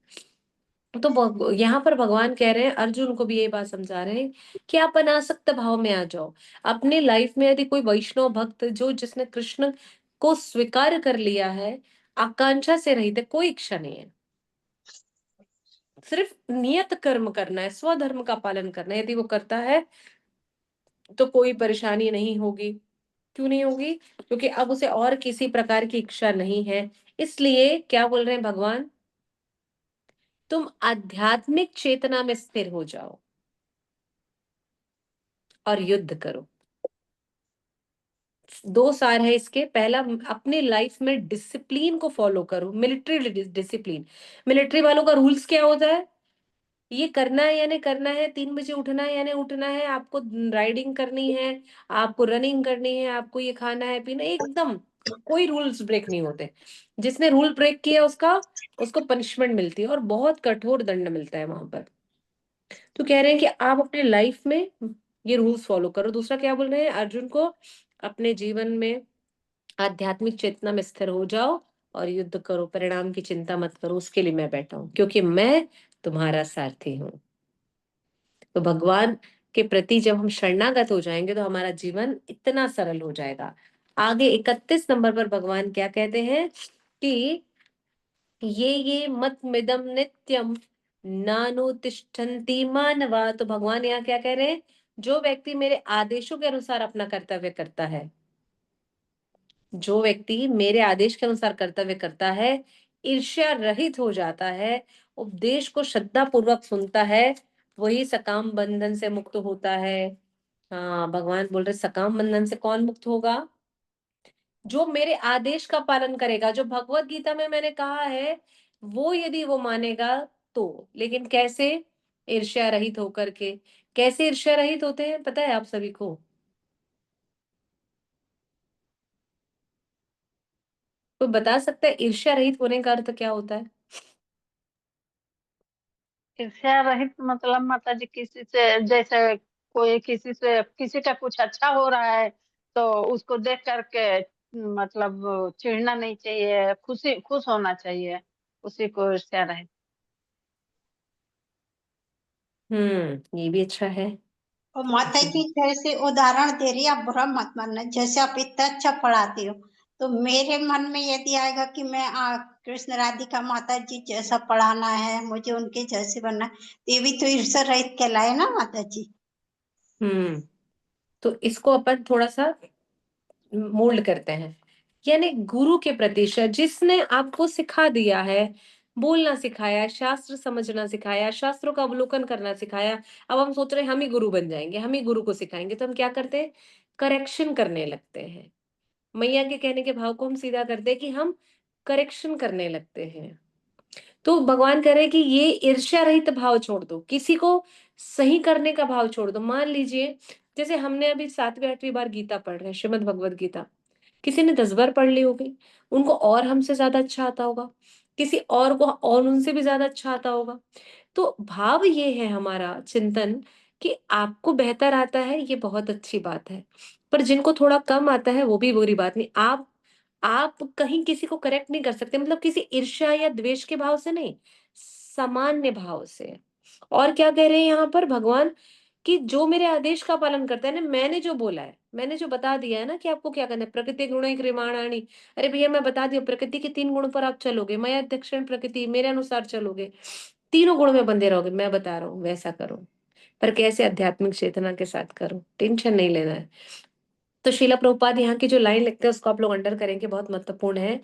तो यहाँ पर भगवान कह रहे हैं, अर्जुन को भी ये बात समझा रहे हैं कि आप अनासक्त भाव में आ जाओ। अपने लाइफ में यदि कोई वैष्णव भक्त जो जिसने कृष्ण को स्वीकार कर लिया है, आकांक्षा से रहित है, कोई इच्छा नहीं है, सिर्फ नियत कर्म करना है, स्वधर्म का पालन करना है, यदि वो करता है तो कोई परेशानी नहीं होगी। क्यों नहीं होगी? क्योंकि अब उसे और किसी प्रकार की इच्छा नहीं है। इसलिए क्या बोल रहे हैं भगवान, तुम आध्यात्मिक चेतना में स्थिर हो जाओ और युद्ध करो। दो सार है इसके। पहला, अपने लाइफ में डिसिप्लिन को फॉलो करो, मिलिट्री डिसिप्लिन। मिलिट्री वालों का रूल्स क्या होता है, ये करना है या नहीं करना है, 3 बजे उठना है या नहीं उठना है, आपको राइडिंग करनी है, आपको रनिंग करनी है, आपको ये खाना है पीना, एकदम कोई रूल्स ब्रेक नहीं होते। जिसने रूल ब्रेक किया उसको पनिशमेंट मिलती है और बहुत कठोर दंड मिलता है वहां पर। तो कह रहे हैं कि आप अपने लाइफ में ये रूल्स फॉलो करो। दूसरा क्या बोल रहे हैं अर्जुन को, अपने जीवन में आध्यात्मिक चेतना में स्थिर हो जाओ और युद्ध करो, परिणाम की चिंता मत करो, उसके लिए मैं बैठा हूं क्योंकि मैं तुम्हारा सारथी हूं। तो भगवान के प्रति जब हम शरणागत हो जाएंगे तो हमारा जीवन इतना सरल हो जाएगा। आगे 31 नंबर पर भगवान क्या कहते हैं कि ये मत मिदम नित्यम नानुतिष्ठन्ति मानवा। तो भगवान यहाँ क्या कह रहे हैं, जो व्यक्ति मेरे आदेशों के अनुसार अपना कर्तव्य करता है, जो व्यक्ति मेरे आदेश के अनुसार कर्तव्य करता है, ईर्ष्या रहित हो जाता है, उपदेश को श्रद्धा पूर्वक सुनता है, वही सकाम बंधन से मुक्त होता है। हाँ, भगवान बोल रहे सकाम बंधन से कौन मुक्त होगा, जो मेरे आदेश का पालन करेगा, जो भगवत गीता में मैंने कहा है वो यदि वो मानेगा तो। लेकिन कैसे? ईर्ष्या रहित होकर के। कैसे ईर्ष्या रहित होते हैं पता है आप सभी को? कोई बता सकता है ईर्ष्या रहित होने का अर्थ क्या होता है? ईर्ष्या रहित मतलब माता जी किसी से, जैसे कोई किसी से, किसी का कुछ अच्छा हो रहा है तो उसको देख करके मतलब चिढ़ना नहीं चाहिए, खुश होना चाहिए, उसी को ईर्ष्या रहित। ये भी अच्छा है। और माता जी जैसे उदाहरण दे रही है, आप बुरा मत मानना, जैसे आप इतना अच्छा पढ़ाती हो तो मेरे मन में यदि आएगा कि मैं कृष्ण राधिका माता जी जैसा पढ़ाना है, मुझे उनके जैसे बनना है, तो ये भी तो ईर्ष्या रहित कहलाए ना माता जी। तो इसको अपन थोड़ा सा मोल्ड करते हैं यानी गुरु के प्रति जिसने आपको सिखा दिया है, बोलना सिखाया, शास्त्र समझना सिखाया, शास्त्रों का अवलोकन करना सिखाया। अब हम सोच रहे हैं हम ही गुरु बन जाएंगे, हम ही गुरु को सिखाएंगे, तो हम क्या करते हैं, करेक्शन करने लगते हैं। मैया के कहने के भाव को हम सीधा करते हैं कि हम करेक्शन करने लगते हैं। तो भगवान कह रहे हैं कि ये ईर्ष्या रहित भाव छोड़ दो, किसी को सही करने का भाव छोड़ दो। मान लीजिए जैसे हमने अभी 7वीं 8वीं बार गीता पढ़ रहे हैं, श्रीमद् भगवत गीता, किसी ने 10 बार पढ़ ली होगी, उनको और हमसे ज्यादा अच्छा आता होगा, किसी और को और उनसे भी ज्यादा अच्छा आता होगा। तो भाव ये है हमारा चिंतन कि आपको बेहतर आता है, ये बहुत अच्छी बात है, पर जिनको थोड़ा कम आता है वो भी बुरी बात नहीं। आप कहीं किसी को करेक्ट नहीं कर सकते, मतलब किसी ईर्ष्या या द्वेष के भाव से नहीं, सामान्य भाव से। और क्या कह रहे हैं यहाँ पर भगवान, कि जो मेरे आदेश का पालन करता है ना, मैंने जो बोला है, मैंने जो बता दिया है ना कि आपको क्या करना है, प्रकृति गुण क्रियमाणानि, अरे भैया मैं बता दिया, प्रकृति के 3 गुणों पर आप चलोगे, मैं दक्षिण प्रकृति, मेरे अनुसार चलोगे, तीनों गुणों में बंधे रहोगे, मैं बता रहा हूँ वैसा करो, पर कैसे, आध्यात्मिक चेतना के साथ करो, टेंशन नहीं लेना है। तो शिला प्रभुपाद यहाँ की जो लाइन लिखते हैं उसको आप लोग अंडर करेंगे, बहुत महत्वपूर्ण है।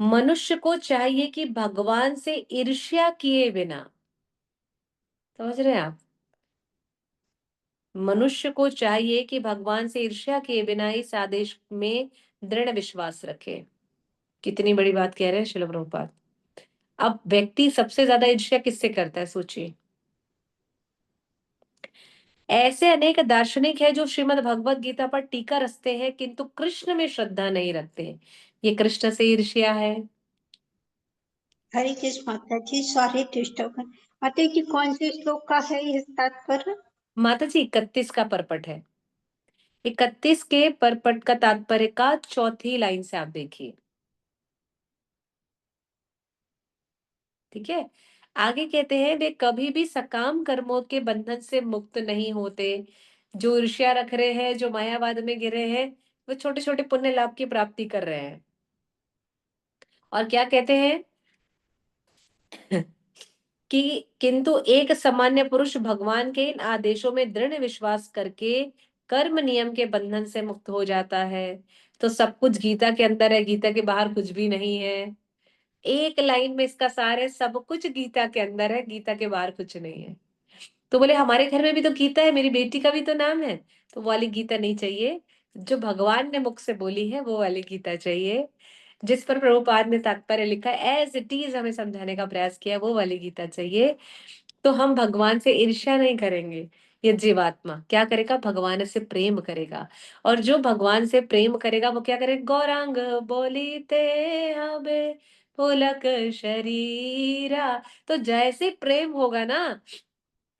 मनुष्य को चाहिए कि भगवान से ईर्ष्या किए बिना, समझ रहे हैं आप, मनुष्य को चाहिए कि भगवान से ईर्ष्या किए बिना इस आदेश में दृढ़ विश्वास रखे। कितनी बड़ी बात कह रहे हैं शिला प्रभुपाद। अब व्यक्ति सबसे ज्यादा ईर्ष्या किससे करता है, सोचिए। ऐसे अनेक दार्शनिक है जो श्रीमद् भगवत गीता पर टीका रचते हैं किंतु कृष्ण में श्रद्धा नहीं रखते हैं। ये कृष्ण से ईर्ष्या है। हरे कृष्ण माता जी, सॉरी डिस्टर्ब। माता जी कौन से श्लोक का है ये तात्पर्य? माता जी 31 का परपट है। 31 के परपट का तात्पर्य का चौथी लाइन से आप देखिए, ठीक है। आगे कहते हैं वे कभी भी सकाम कर्मों के बंधन से मुक्त नहीं होते। जो ईर्ष्या रख रहे हैं, जो मायावाद में गिरे हैं, वो छोटे छोटे पुण्य लाभ की प्राप्ति कर रहे हैं। और क्या कहते हैं कि किंतु एक सामान्य पुरुष भगवान के इन आदेशों में दृढ़ विश्वास करके कर्म नियम के बंधन से मुक्त हो जाता है। तो सब कुछ गीता के अंदर है, गीता के बाहर कुछ भी नहीं है। एक लाइन में इसका सार है, सब कुछ गीता के अंदर है, गीता के बाहर कुछ नहीं है। तो बोले हमारे घर में भी तो गीता है, मेरी बेटी का भी तो नाम है, तो वो वाली गीता नहीं चाहिए, जो भगवान ने मुख से बोली है वो वाली गीता चाहिए। जिस पर प्रभुपाद ने तात्पर्य लिखा है, एज इट इज हमें समझाने का प्रयास किया, वो वाली गीता चाहिए। तो हम भगवान से ईर्ष्या नहीं करेंगे। ये जीवात्मा क्या करेगा, भगवान से प्रेम करेगा। और जो भगवान से प्रेम करेगा वो क्या करेगा, गौरांग बोलीते हबे पुलक शरीरा। तो जैसे प्रेम होगा ना,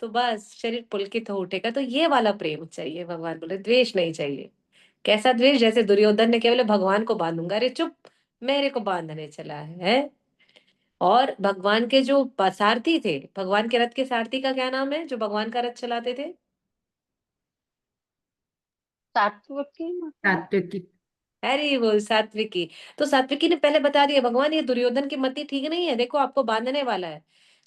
तो बस शरीर पुलकित हो उठेगा। तो ये वाला प्रेम चाहिए, भगवान बोले द्वेष नहीं चाहिए। कैसा द्वेष, जैसे दुर्योधन ने केवल भगवान को बांधूंगा, अरे चुप, मेरे को बांधने चला है। और भगवान के जो सारथी थे, भगवान के रथ के सारथी का क्या नाम है, जो भगवान का रथ चलाते थे? सात्विकी माता जी। सात्विकी। अरे वो सात्विकी। तो सात्विकी ने पहले बता दिया भगवान ये दुर्योधन की मति ठीक नहीं है, देखो आपको बांधने वाला है।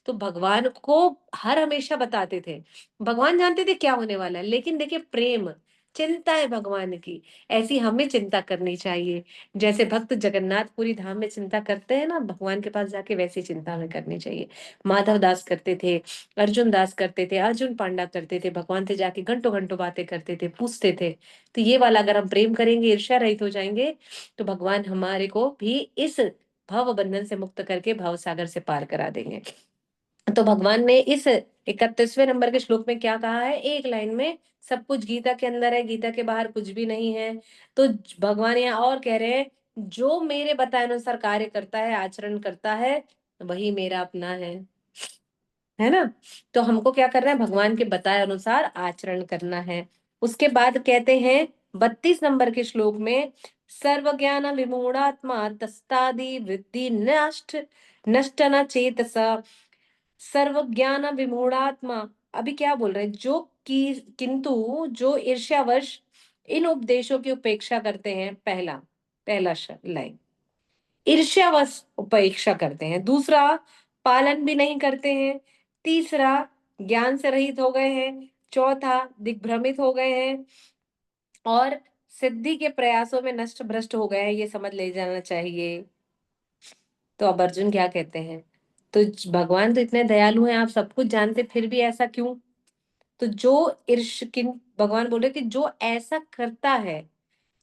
तो भगवान को हर हमेशा बताते थे, भगवान जानते थे क्या होने वाला है, लेकिन देखिए प्रेम, चिंता है भगवान की, ऐसी हमें चिंता करनी चाहिए। जैसे भक्त जगन्नाथपुरी धाम में चिंता करते हैं ना भगवान के पास जाके, वैसी चिंता हमें करनी चाहिए। माधव दास करते थे, अर्जुन दास करते थे, अर्जुन पांडा करते थे, भगवान से जाके घंटों घंटों बातें करते थे, पूछते थे। तो ये वाला अगर हम प्रेम करेंगे, ईर्ष्या रहित हो जाएंगे, तो भगवान हमारे को भी इस भव बंधन से मुक्त करके भव सागर से पार करा देंगे। तो भगवान ने इस 31वें नंबर के श्लोक में क्या कहा है, एक लाइन में, सब कुछ गीता के अंदर है, गीता के बाहर कुछ भी नहीं है। तो भगवान यहाँ और कह रहे हैं, जो मेरे बताए अनुसार कार्य करता है, आचरण करता है, वही मेरा अपना है ना। तो हमको क्या करना है, भगवान के बताए अनुसार आचरण करना है। उसके बाद कहते हैं 32 नंबर के श्लोक में, सर्व ज्ञान विमूढ़ात्मा तस्तादि वृद्धि नष्ट नष्ट न चेतसा। सर्व ज्ञान विमूढ़ात्मा, अभी क्या बोल रहे हैं, जो कि किंतु जो ईर्ष्यावश इन उपदेशों की उपेक्षा करते हैं, पहला पहला लाइन, ईर्ष्यावश उपेक्षा करते हैं। दूसरा, पालन भी नहीं करते हैं। तीसरा, ज्ञान से रहित हो गए हैं। चौथा, दिग्भ्रमित हो गए हैं। और सिद्धि के प्रयासों में नष्ट भ्रष्ट हो गए हैं, ये समझ ले जाना चाहिए। तो अब अर्जुन क्या कहते हैं, तो भगवान तो इतने दयालु हैं, आप सब कुछ जानते, फिर भी ऐसा क्यों? तो जो ईर्ष किन भगवान बोल रहे कि जो ऐसा करता है,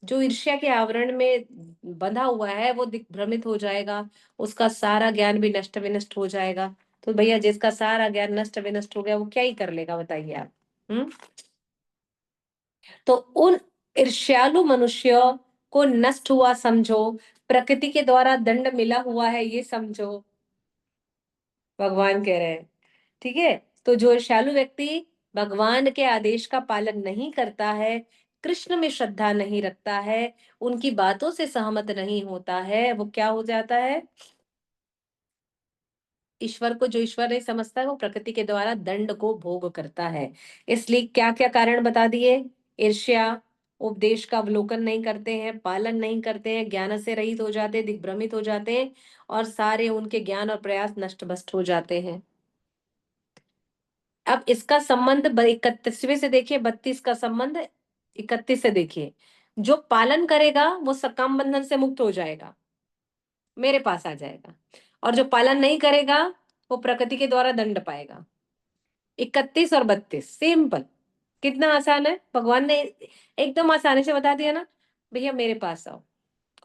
जो ईर्ष्या के आवरण में बंधा हुआ है, वो भ्रमित हो जाएगा, उसका सारा ज्ञान भी नष्ट विनष्ट हो जाएगा। तो भैया जिसका सारा ज्ञान नष्ट विनष्ट हो गया, वो क्या ही कर लेगा बताइए आप। तो उन ईर्ष्यालु मनुष्य को नष्ट हुआ समझो, प्रकृति के द्वारा दंड मिला हुआ है ये समझो, भगवान कह रहे हैं। ठीक है, तो जो ईर्ष्यालु व्यक्ति भगवान के आदेश का पालन नहीं करता है, कृष्ण में श्रद्धा नहीं रखता है, उनकी बातों से सहमत नहीं होता है, वो क्या हो जाता है? ईश्वर को जो ईश्वर नहीं समझता है, वो प्रकृति के द्वारा दंड को भोग करता है। इसलिए क्या क्या कारण बता दिए? ईर्ष्या, उपदेश का अवलोकन नहीं करते हैं, पालन नहीं करते हैं, ज्ञान से रहित हो जाते हैं, दिग्भ्रमित हो जाते हैं, और सारे उनके ज्ञान और प्रयास नष्ट भ्रष्ट हो जाते हैं। अब इसका संबंध 31वें से देखिए, 32 का संबंध 31 से देखिए। जो पालन करेगा वो सकाम बंधन से मुक्त हो जाएगा, मेरे पास आ जाएगा, और जो पालन नहीं करेगा वो प्रकृति के द्वारा दंड पाएगा। 31 और 32 सिंपल, कितना आसान है, भगवान ने एकदम आसानी से बता दिया ना, भैया मेरे पास आओ,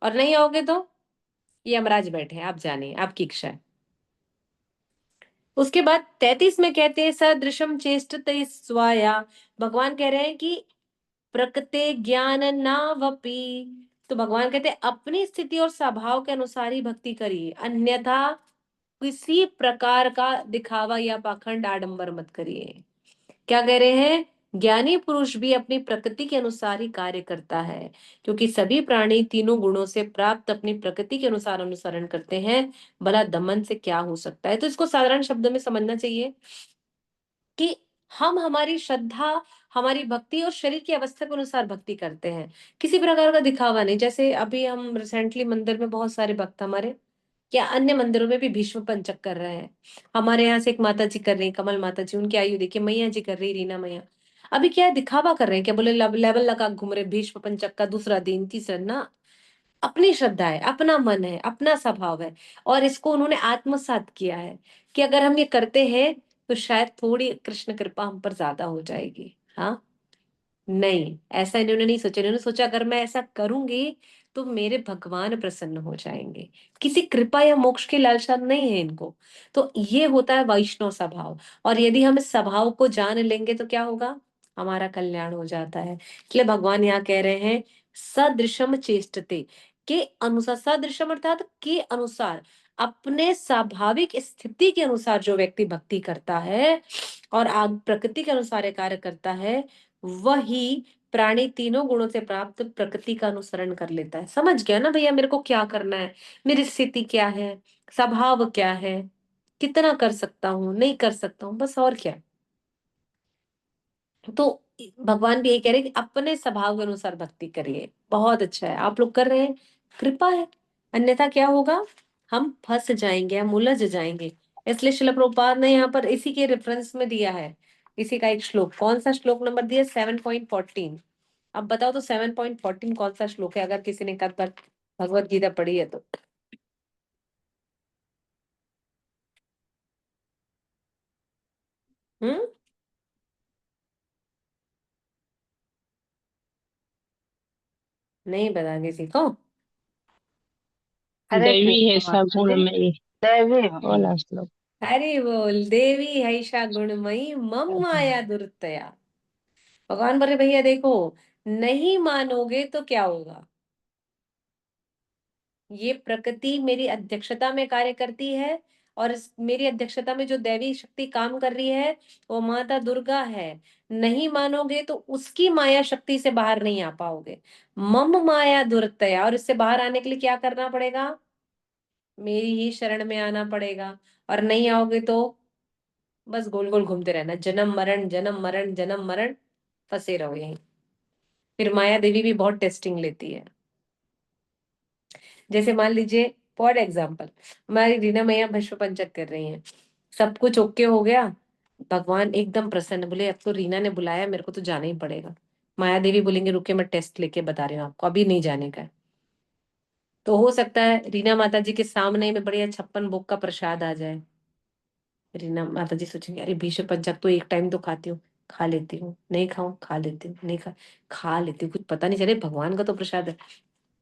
और नहीं आओगे तो ये यमराज बैठे हैं, आप जानिए, आपकी इच्छा है। उसके बाद 33 में कहते हैं सदृशम चेष्टते स्वाया, भगवान कह रहे हैं कि प्रकृति ज्ञान नावपि, तो भगवान कहते हैं अपनी स्थिति और स्वभाव के अनुसार ही भक्ति करिए, अन्यथा किसी प्रकार का दिखावा या पाखंड आडंबर मत करिए। क्या कह रहे हैं? ज्ञानी पुरुष भी अपनी प्रकृति के अनुसार ही कार्य करता है, क्योंकि सभी प्राणी तीनों गुणों से प्राप्त अपनी प्रकृति के अनुसार अनुसरण करते हैं, भला दमन से क्या हो सकता है। तो इसको साधारण शब्दों में समझना चाहिए कि हम हमारी श्रद्धा, हमारी भक्ति और शरीर की अवस्था के अनुसार भक्ति करते हैं, किसी प्रकार का दिखावा नहीं। जैसे अभी हम रिसेंटली मंदिर में बहुत सारे भक्त हमारे, या अन्य मंदिरों में भी भीष्म पंचक कर रहे हैं। हमारे यहाँ से एक माता जी कर रही, कमल माता जी, उनकी आयु देखिए, मैया जी कर रही, रीना मैया। अभी क्या है, दिखावा कर रहे हैं, क्या बोले लेवल लगा घूम रहे, भीष्म पंचक का दूसरा दिन तीसरा ना, अपनी श्रद्धा है, अपना मन है, अपना स्वभाव है, और इसको उन्होंने आत्मसात किया है कि अगर हम ये करते हैं तो शायद थोड़ी कृष्ण कृपा हम पर ज्यादा हो जाएगी। हाँ, नहीं, ऐसा इन्होंने नहीं सोचा, इन्होंने सोचा अगर मैं ऐसा करूंगी तो मेरे भगवान प्रसन्न हो जाएंगे, किसी कृपा या मोक्ष की लालसा नहीं है इनको। तो ये होता है वैष्णव स्वभाव, और यदि हम इस स्वभाव को जान लेंगे तो क्या होगा, हमारा कल्याण हो जाता है। इसलिए भगवान यहाँ कह रहे हैं सदृशम चेष्टते, के अनुसार, सदृशम अर्थात के अनुसार, अपने स्वाभाविक स्थिति के अनुसार जो व्यक्ति भक्ति करता है और आग प्रकृति के अनुसार कार्य करता है, वही प्राणी तीनों गुणों से प्राप्त प्रकृति का अनुसरण कर लेता है। समझ गया ना भैया मेरे को क्या करना है, मेरी स्थिति क्या है, स्वभाव क्या है, कितना कर सकता हूँ, नहीं कर सकता हूँ, बस, और क्या। तो भगवान भी ये कह रहे हैं कि अपने स्वभाव के अनुसार भक्ति करिए। बहुत अच्छा है, आप लोग कर रहे हैं, कृपा है, अन्यथा क्या होगा, हम फंस जाएंगे, हम उलझ जाएंगे। इसलिए शिल प्रभुपाद ने यहाँ पर इसी के रेफरेंस में दिया है, इसी का एक श्लोक, कौन सा श्लोक नंबर दिया, 7.14। अब बताओ तो 7.14 कौन सा श्लोक है, अगर किसी ने कल भगवत गीता पढ़ी है तो। हम्म, नहीं बता किसी को? हरे दैवी है कृष्ण माता जी, सगुणमयी, दैवी हूँ मैं। वाला श्लोक। हरि बोल, देवी हैषा गुणमयी मम माया दुर्तया। भगवान बोले भैया देखो, नहीं मानोगे तो क्या होगा, ये प्रकृति मेरी अध्यक्षता में कार्य करती है, और मेरी अध्यक्षता में जो दैवी शक्ति काम कर रही है वो माता दुर्गा है। नहीं मानोगे तो उसकी माया शक्ति से बाहर नहीं आ पाओगे, मम माया दुर्तया, और इससे बाहर आने के लिए क्या करना पड़ेगा, मेरी ही शरण में आना पड़ेगा। और नहीं आओगे तो बस गोल गोल घूमते रहना, जन्म मरण जन्म मरण जन्म मरण, फंसे रहो यहीं। फिर माया देवी भी बहुत टेस्टिंग लेती है। जैसे मान लीजिए फॉर एग्जाम्पल, हमारी रीना मैया भस्म पंचक कर रही हैं, सब कुछ ओके हो गया, भगवान एकदम प्रसन्न, बोले अब तो रीना ने बुलाया, मेरे को तो जाना ही पड़ेगा, माया देवी बोलेंगे रुके मैं टेस्ट लेके बता रही हूँ आपको, अभी नहीं जाने का है। तो हो सकता है रीना माता जी के सामने में बढ़िया 56 भोग का प्रसाद आ जाए। रीना माता जी सोचेंगे अरे भीष्म पंचक तो एक टाइम तो खाती हूँ, खा लेती हूँ, नहीं खाऊं खा लेती हूँ, नहीं खा लेती हूँ, कुछ पता नहीं चले भगवान का तो प्रसाद है।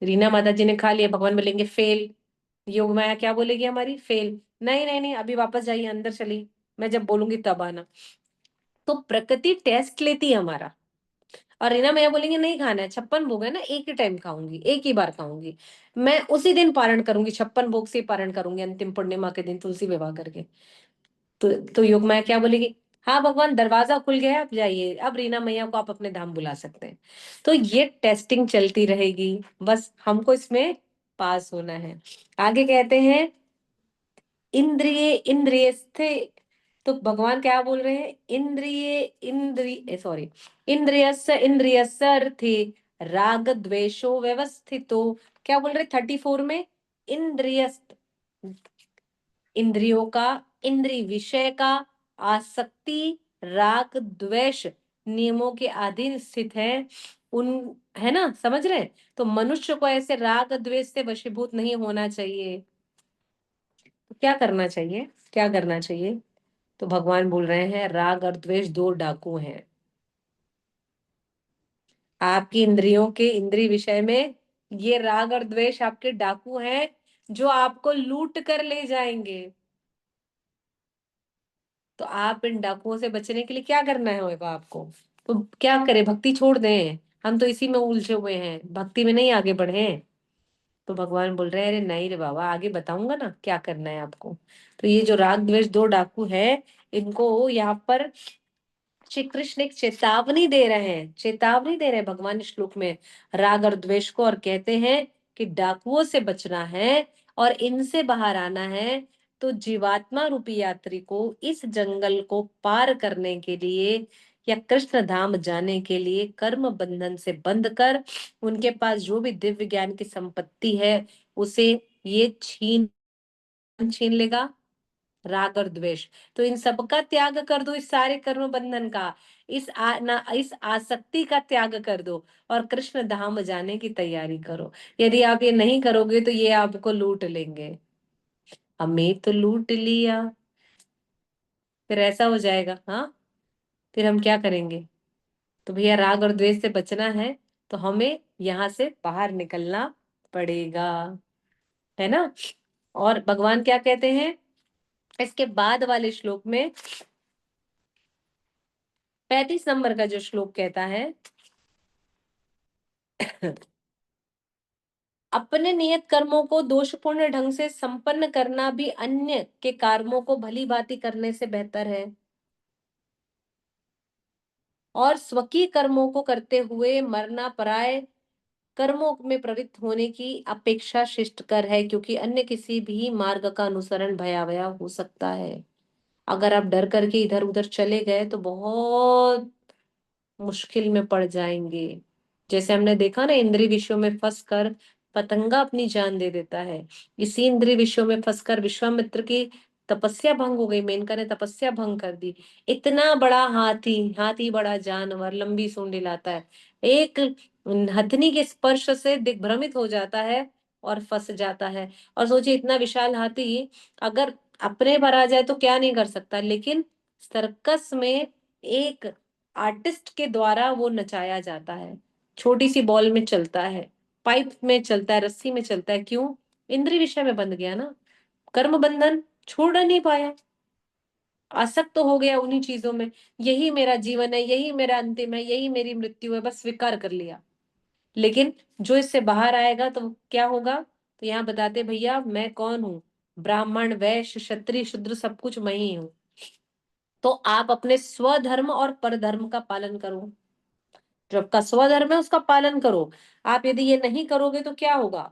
रीना माता जी ने खा लिया, भगवान बोलेंगे फेल। योग माया क्या बोलेगी हमारी? फेल। नहीं नहीं नहीं, अभी वापस जाइए, अंदर चली, मैं जब बोलूंगी तब आना। तो प्रकृति टेस्ट लेती है हमारा। और रीना मैया बोलेंगे नहीं खाना है, 56 भोग है ना, एक ही टाइम खाऊंगी, एक ही बार खाऊंगी, मैं उसी दिन पारण करूंगी, 56 भोग से पारण करूंगी अंतिम पूर्णिमा के दिन तुलसी विवाह करके। तो योग माया क्या बोलेगी? हाँ भगवान दरवाजा खुल गया है, आप जाइए, अब रीना मैया को आप अपने धाम बुला सकते हैं। तो ये टेस्टिंग चलती रहेगी, बस हमको इसमें पास होना है। आगे कहते हैं इंद्रिय स्थे, तो भगवान क्या बोल रहे हैं? इंद्रियस्य अर्थे राग द्वेषो व्यवस्थितो। क्या बोल रहे 34 में? इंद्रिय, इंद्रियों का, इंद्रिय विषय का आसक्ति राग द्वेष नियमों के अधीन स्थित है उन, है ना, समझ रहे हैं? तो मनुष्य को ऐसे राग द्वेष से वशीभूत नहीं होना चाहिए। तो क्या करना चाहिए, क्या करना चाहिए? तो भगवान बोल रहे हैं राग और द्वेष दो डाकू हैं आपकी इंद्रियों के, इंद्रिय विषय में। ये राग और द्वेष आपके डाकू हैं जो आपको लूट कर ले जाएंगे। तो आप इन डाकुओं से बचने के लिए क्या करना है होगा आपको? तो क्या करें, भक्ति छोड़ दें? हम तो इसी में उलझे हुए हैं, भक्ति में नहीं आगे बढ़े। तो भगवान बोल रहे हैं अरे नहीं रे बाबा, आगे बताऊंगा ना क्या करना है आपको। तो ये जो राग द्वेष दो डाकू है, इनको यहाँ पर श्री कृष्ण एक चेतावनी दे रहे हैं, चेतावनी दे रहे हैं भगवान इस श्लोक में राग और द्वेष को, और कहते हैं कि डाकुओं से बचना है और इनसे बाहर आना है। तो जीवात्मा रूपी यात्री को इस जंगल को पार करने के लिए या कृष्ण धाम जाने के लिए कर्म बंधन से बंध कर उनके पास जो भी दिव्य ज्ञान की संपत्ति है उसे ये छीन छीन लेगा, राग और द्वेष। तो इन सब का त्याग कर दो, इस सारे कर्म बंधन का, इस आसक्ति का त्याग कर दो और कृष्ण धाम जाने की तैयारी करो। यदि आप ये नहीं करोगे तो ये आपको लूट लेंगे। हमें तो लूट लिया, फिर ऐसा हो जाएगा। हाँ, फिर हम क्या करेंगे? तो भैया राग और द्वेष से बचना है तो हमें यहाँ से बाहर निकलना पड़ेगा, है ना। और भगवान क्या कहते हैं इसके बाद वाले श्लोक में? 35 नंबर का जो श्लोक कहता है अपने नियत कर्मों को दोषपूर्ण ढंग से संपन्न करना भी अन्य के कर्मों को भली भांति करने से बेहतर है, और स्वकीय कर्मों को करते हुए मरना पराय कर्मों में प्रवृत्त होने की अपेक्षा शिष्टकर है, क्योंकि अन्य किसी भी मार्ग का अनुसरण भयावह हो सकता है। अगर आप डर करके इधर उधर चले गए तो बहुत मुश्किल में पड़ जाएंगे। जैसे हमने देखा ना, इंद्रिय विषयों में फंसकर पतंगा अपनी जान दे देता है। इसी इंद्रिय विषयों में फंसकर विश्वामित्र की तपस्या भंग हो गई, मेनका ने तपस्या भंग कर दी। इतना बड़ा हाथी, हाथी बड़ा जानवर, लंबी सूंड लाता है, एक हथनी के स्पर्श से दिग्भ्रमित हो जाता है और फंस जाता है। और सोचिए इतना विशाल हाथी अगर अपने पर आ जाए तो क्या नहीं कर सकता, लेकिन सर्कस में एक आर्टिस्ट के द्वारा वो नचाया जाता है। छोटी सी बॉल में चलता है, पाइप में चलता है, रस्सी में चलता है, क्यों? इंद्रिय विषय में बंध गया ना, कर्म बंधन छोड़ नहीं पाया, आसक्त तो हो गया उन्हीं चीजों में। यही मेरा जीवन है, यही मेरा अंतिम है, यही मेरी मृत्यु है, बस स्वीकार कर लिया। लेकिन जो इससे बाहर आएगा तो क्या होगा? तो यहाँ बताते भैया मैं कौन हूँ, ब्राह्मण वैश्य क्षत्रिय शूद्र सब कुछ मैं ही हूँ। तो आप अपने स्वधर्म और परधर्म का पालन करो, जो आपका स्वधर्म है उसका पालन करो। आप यदि ये नहीं करोगे तो क्या होगा?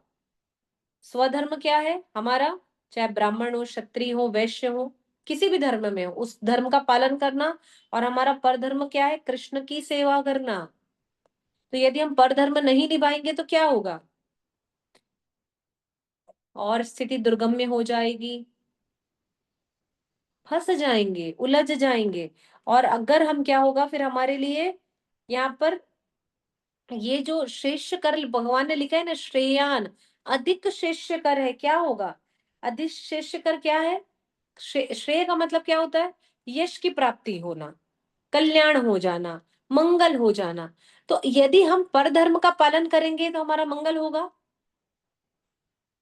स्वधर्म क्या है हमारा? चाहे ब्राह्मण हो, क्षत्रिय हो, वैश्य हो, किसी भी धर्म में हो, उस धर्म का पालन करना। और हमारा परधर्म क्या है? कृष्ण की सेवा करना। तो यदि हम परधर्म नहीं निभाएंगे तो क्या होगा? और स्थिति दुर्गम्य हो जाएगी, फंस जाएंगे, उलझ जाएंगे। और अगर हम, क्या होगा फिर हमारे लिए यहाँ पर? ये जो श्रेष्ठ कर भगवान ने लिखा है ना, श्रेयान, अधिक श्रेष्ठ कर है, क्या होगा? अधिक श्रेष्ठ कर क्या है? श्रेय का मतलब क्या होता है? यश की प्राप्ति होना, कल्याण हो जाना, मंगल हो जाना। तो यदि हम परधर्म का पालन करेंगे तो हमारा मंगल होगा।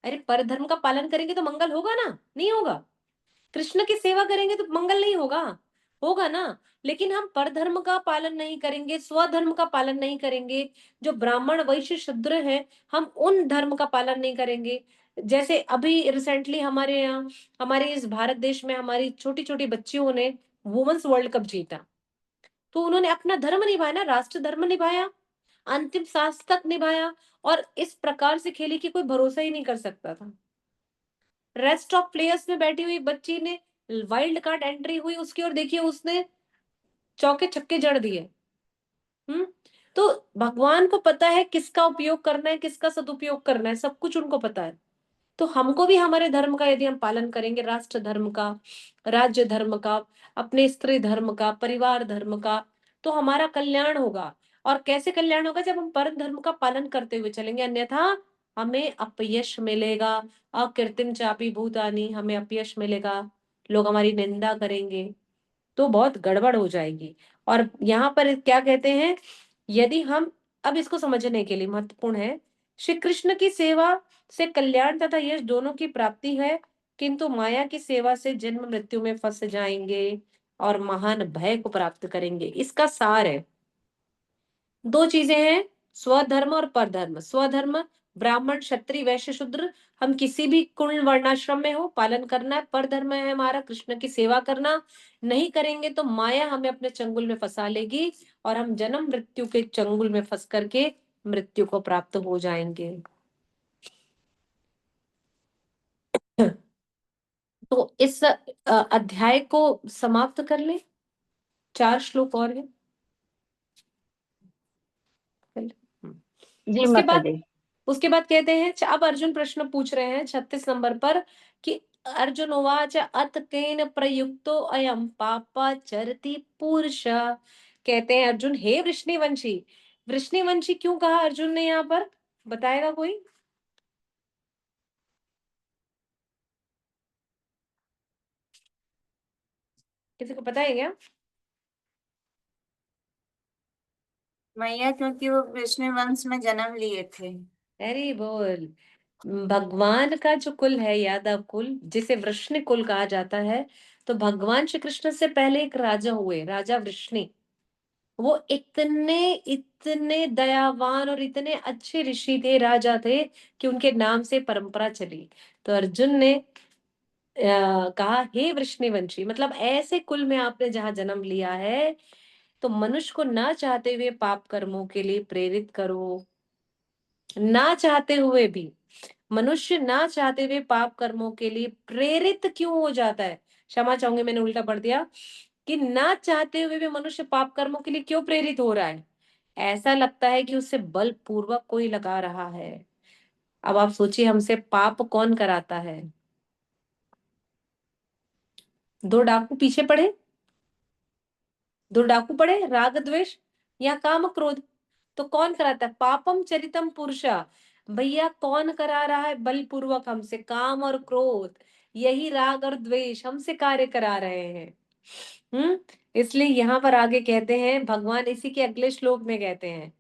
अरे परधर्म का पालन करेंगे तो मंगल होगा ना? नहीं होगा? कृष्ण की सेवा करेंगे तो मंगल नहीं होगा? होगा ना? लेकिन हम परधर्म का पालन नहीं करेंगे, स्वधर्म का पालन नहीं करेंगे, जो ब्राह्मण वैश्य शूद्र है, हम उन धर्म का पालन नहीं करेंगे। जैसे अभी रिसेंटली हमारे यहाँ, हमारे इस भारत देश में हमारी छोटी छोटी बच्चियों ने वुमेन्स वर्ल्ड कप जीता, तो उन्होंने अपना धर्म निभाया ना, राष्ट्र धर्म निभाया, अंतिम सांस तक निभाया, और इस प्रकार से खेली कि कोई भरोसा ही नहीं कर सकता था। रेस्ट ऑफ प्लेयर्स में बैठी हुई बच्ची ने वाइल्ड कार्ड एंट्री हुई उसकी, और देखिए उसने चौके छक्के जड़ दिए। तो भगवान को पता है किसका उपयोग करना है, किसका सदुपयोग करना है, सब कुछ उनको पता है। तो हमको भी हमारे धर्म का यदि हम पालन करेंगे, राष्ट्र धर्म का, राज्य धर्म का, अपने स्त्री धर्म का, परिवार धर्म का, तो हमारा कल्याण होगा। और कैसे कल्याण होगा? जब हम परम धर्म का पालन करते हुए चलेंगे, अन्यथा हमें अपयश मिलेगा। अकृत्रिम चापी भूतानी, हमें अपयश मिलेगा, लोग हमारी निंदा करेंगे, तो बहुत गड़बड़ हो जाएगी। और यहाँ पर क्या कहते हैं, यदि हम, अब इसको समझने के लिए महत्वपूर्ण है, श्री कृष्ण की सेवा से कल्याण तथा यश दोनों की प्राप्ति है, किंतु माया की सेवा से जन्म मृत्यु में फंस जाएंगे और महान भय को प्राप्त करेंगे। इसका सार है, दो चीजें हैं, स्वधर्म और परधर्म। स्वधर्म ब्राह्मण क्षत्रिय वैश्य शूद्र, हम किसी भी कुल वर्णाश्रम में हो पालन करना है। परधर्म है हमारा कृष्ण की सेवा करना, नहीं करेंगे तो माया हमें अपने चंगुल में फंसा लेगी और हम जन्म मृत्यु के चंगुल में फंस करके मृत्यु को प्राप्त हो जाएंगे। तो इस अध्याय को समाप्त कर ले, 4 श्लोक और हैं। जी उसके माता बाद, जी। उसके बाद कहते हैं, अब अर्जुन प्रश्न पूछ रहे हैं 36 नंबर पर कि अर्जुन उवाच अत केन प्रयुक्तो अयम पापाचरति पुरुष। कहते हैं अर्जुन, हे वृष्णिवंशी, वृष्णिवंशी क्यों कहा अर्जुन ने यहाँ पर, बताएगा कोई? किसी को पता है क्या? मैया क्योंकि वो कृष्ण वंश में जन्म लिए थे। अरे बोल, भगवान का जो कुल है यादव कुल, जिसे वृष्णि कुल कहा जाता है, तो भगवान श्री कृष्ण से पहले एक राजा हुए, राजा वृष्णि। वो इतने इतने दयावान और इतने अच्छे ऋषि थे, राजा थे, कि उनके नाम से परंपरा चली। तो अर्जुन ने कहा, हे वृष्णिवंशी, मतलब ऐसे कुल में आपने जहां जन्म लिया है, तो मनुष्य को ना चाहते हुए पाप कर्मों के लिए प्रेरित करो, ना चाहते हुए भी, मनुष्य ना चाहते हुए पाप कर्मों के लिए प्रेरित क्यों हो जाता है? क्षमा चाहूंगी, मैंने उल्टा पढ़ दिया, कि ना चाहते हुए भी मनुष्य पाप कर्मों के लिए क्यों प्रेरित हो रहा है? ऐसा लगता है कि उससे बलपूर्वक कोई लगा रहा है। अब आप सोचिए, हमसे पाप कौन कराता है? दो डाकू पीछे पड़े, दो डाकू पड़े, राग द्वेष या काम क्रोध, तो कौन कराता है? पापम चरितम पुरुषा, भैया कौन करा रहा है बलपूर्वक हमसे? काम और क्रोध, यही राग और द्वेष हमसे कार्य करा रहे हैं। इसलिए यहाँ पर आगे कहते हैं भगवान, इसी के अगले श्लोक में कहते हैं,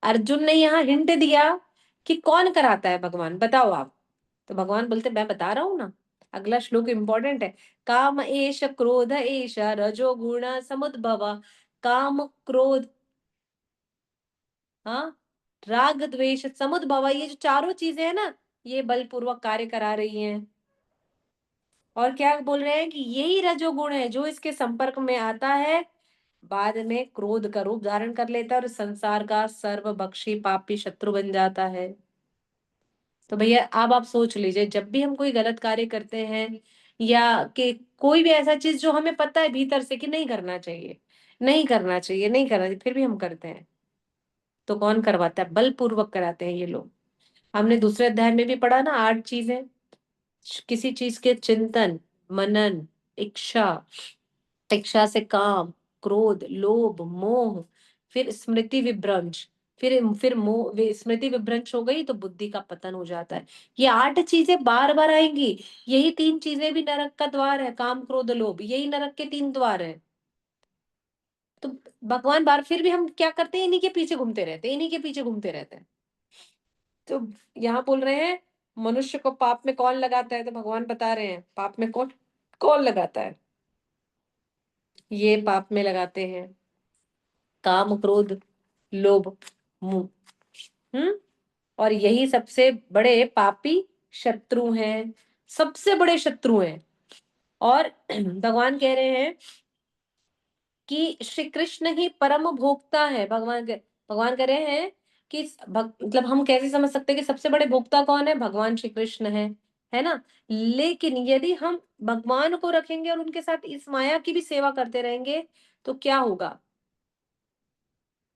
अर्जुन ने यहाँ हिंट दिया कि कौन कराता है, भगवान बताओ आप। तो भगवान बोलते, मैं बता रहा हूं ना, अगला श्लोक इंपॉर्टेंट है। काम एष क्रोध एष रजो गुण समुद्भव, काम क्रोध, हाँ, राग द्वेष समुद्भव, ये जो चारों चीजें हैं ना, ये बलपूर्वक कार्य करा रही हैं। और क्या बोल रहे हैं कि यही रजोगुण है जो इसके संपर्क में आता है, बाद में क्रोध का रूप धारण कर लेता है और संसार का सर्वभक्षी पापी शत्रु बन जाता है। तो भैया अब आप सोच लीजिए, जब भी हम कोई गलत कार्य करते हैं, या कि कोई भी ऐसा चीज जो हमें पता है भीतर से कि नहीं करना चाहिए, नहीं करना चाहिए, नहीं करना चाहिए, फिर भी हम करते हैं, तो कौन करवाता है? बलपूर्वक कराते हैं ये लोग। हमने दूसरे अध्याय में भी पढ़ा ना, 8 चीजें, किसी चीज के चिंतन, मनन, इच्छा, इच्छा से काम, क्रोध, लोभ, मोह, फिर स्मृति विभ्रंश, फिर स्मृति विभ्रंश हो गई तो बुद्धि का पतन हो जाता है। ये 8 चीजें बार बार आएंगी। यही 3 चीजें भी नरक का द्वार है, काम क्रोध लोभ, यही नरक के 3 द्वार है। तो भगवान बार फिर भी हम क्या करते हैं, इन्हीं के पीछे घूमते रहते हैं, इन्हीं के पीछे घूमते रहते हैं। तो यहाँ बोल रहे हैं मनुष्य को पाप में कौन लगाता है, तो भगवान बता रहे हैं पाप में कौन कौन लगाता है। ये पाप में लगाते हैं काम क्रोध लोभ मोह। और यही सबसे बड़े पापी शत्रु हैं, सबसे बड़े शत्रु हैं। और भगवान कह रहे हैं कि श्री कृष्ण ही परम भोक्ता है। भगवान कह रहे हैं कि मतलब हम कैसे समझ सकते हैं कि सबसे बड़े भोक्ता कौन है, भगवान श्री कृष्ण है ना। लेकिन यदि हम भगवान को रखेंगे और उनके साथ इस माया की भी सेवा करते रहेंगे तो क्या होगा,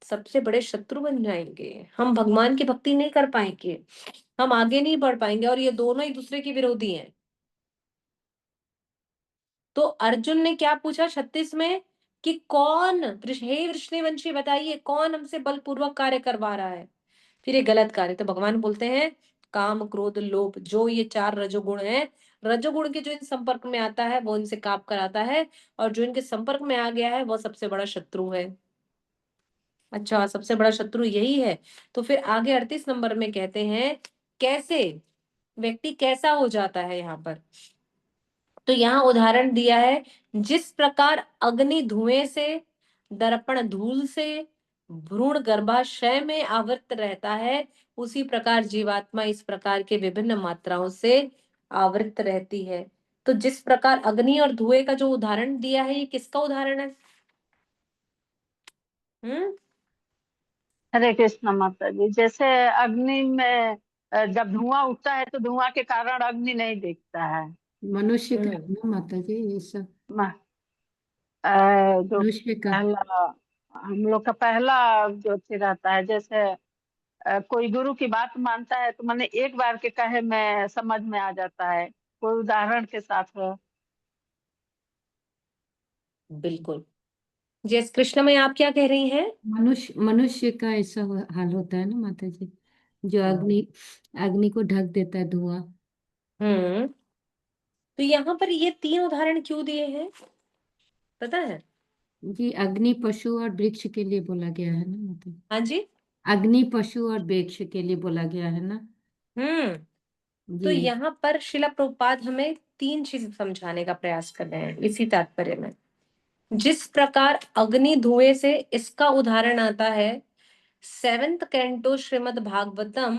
सबसे बड़े शत्रु बन जाएंगे। हम भगवान की भक्ति नहीं कर पाएंगे, हम आगे नहीं बढ़ पाएंगे, और ये दोनों एक दूसरे के विरोधी हैं। तो अर्जुन ने क्या पूछा 36 में कि कौन, हे वृष्णिवंशी बताइए कौन हमसे बलपूर्वक कार्य करवा रहा है, फिर ये गलत कार्य। तो भगवान बोलते हैं काम क्रोध लोभ, जो ये 4 रजोगुण है, रजोगुण के जो इन संपर्क में आता है वो इनसे काम कराता है, और जो इनके संपर्क में आ गया है वो सबसे बड़ा शत्रु है। अच्छा, सबसे बड़ा शत्रु यही है। तो फिर आगे 38 नंबर में कहते हैं कैसे व्यक्ति कैसा हो जाता है यहाँ पर। तो यहाँ उदाहरण दिया है, जिस प्रकार अग्नि धुएं से, दर्पण धूल से, भ्रूण गर्भाशय में आवृत रहता है, उसी प्रकार जीवात्मा इस प्रकार के विभिन्न मात्राओं से आवृत रहती है। तो जिस प्रकार अग्नि और धुएं का जो उदाहरण दिया है, ये किसका उदाहरण है? हरे कृष्ण माता जी। जैसे अग्नि में जब धुआं उठता है तो धुआं के कारण अग्नि नहीं दिखता है। मनुष्य का है ना माता जी ये सब, जो मनुष्य का। पहला हम लोग का पहला जो चीज रहता है, जैसे कोई गुरु की बात मानता है तो मैंने एक बार के कहे में समझ में आ जाता है, कोई उदाहरण के साथ है। बिल्कुल। जय कृष्ण में आप क्या कह रही हैं? मनुष्य का ऐसा हाल होता है ना माता जी, जो अग्नि को ढक देता है धुआं। तो यहाँ पर ये 3 उदाहरण क्यों दिए हैं पता है? जी, अग्नि पशु और वृक्ष के लिए बोला गया है ना माता जी। हाँ जी, अग्नि पशु और वृक्ष के लिए बोला गया है ना। तो जी। यहाँ पर शिला प्रभुपाद हमें 3 चीज समझाने का प्रयास कर रहे हैं इसी तात्पर्य में। जिस प्रकार अग्नि धुएं से, इसका उदाहरण आता है 7th कैंटो श्रीमद् भागवतम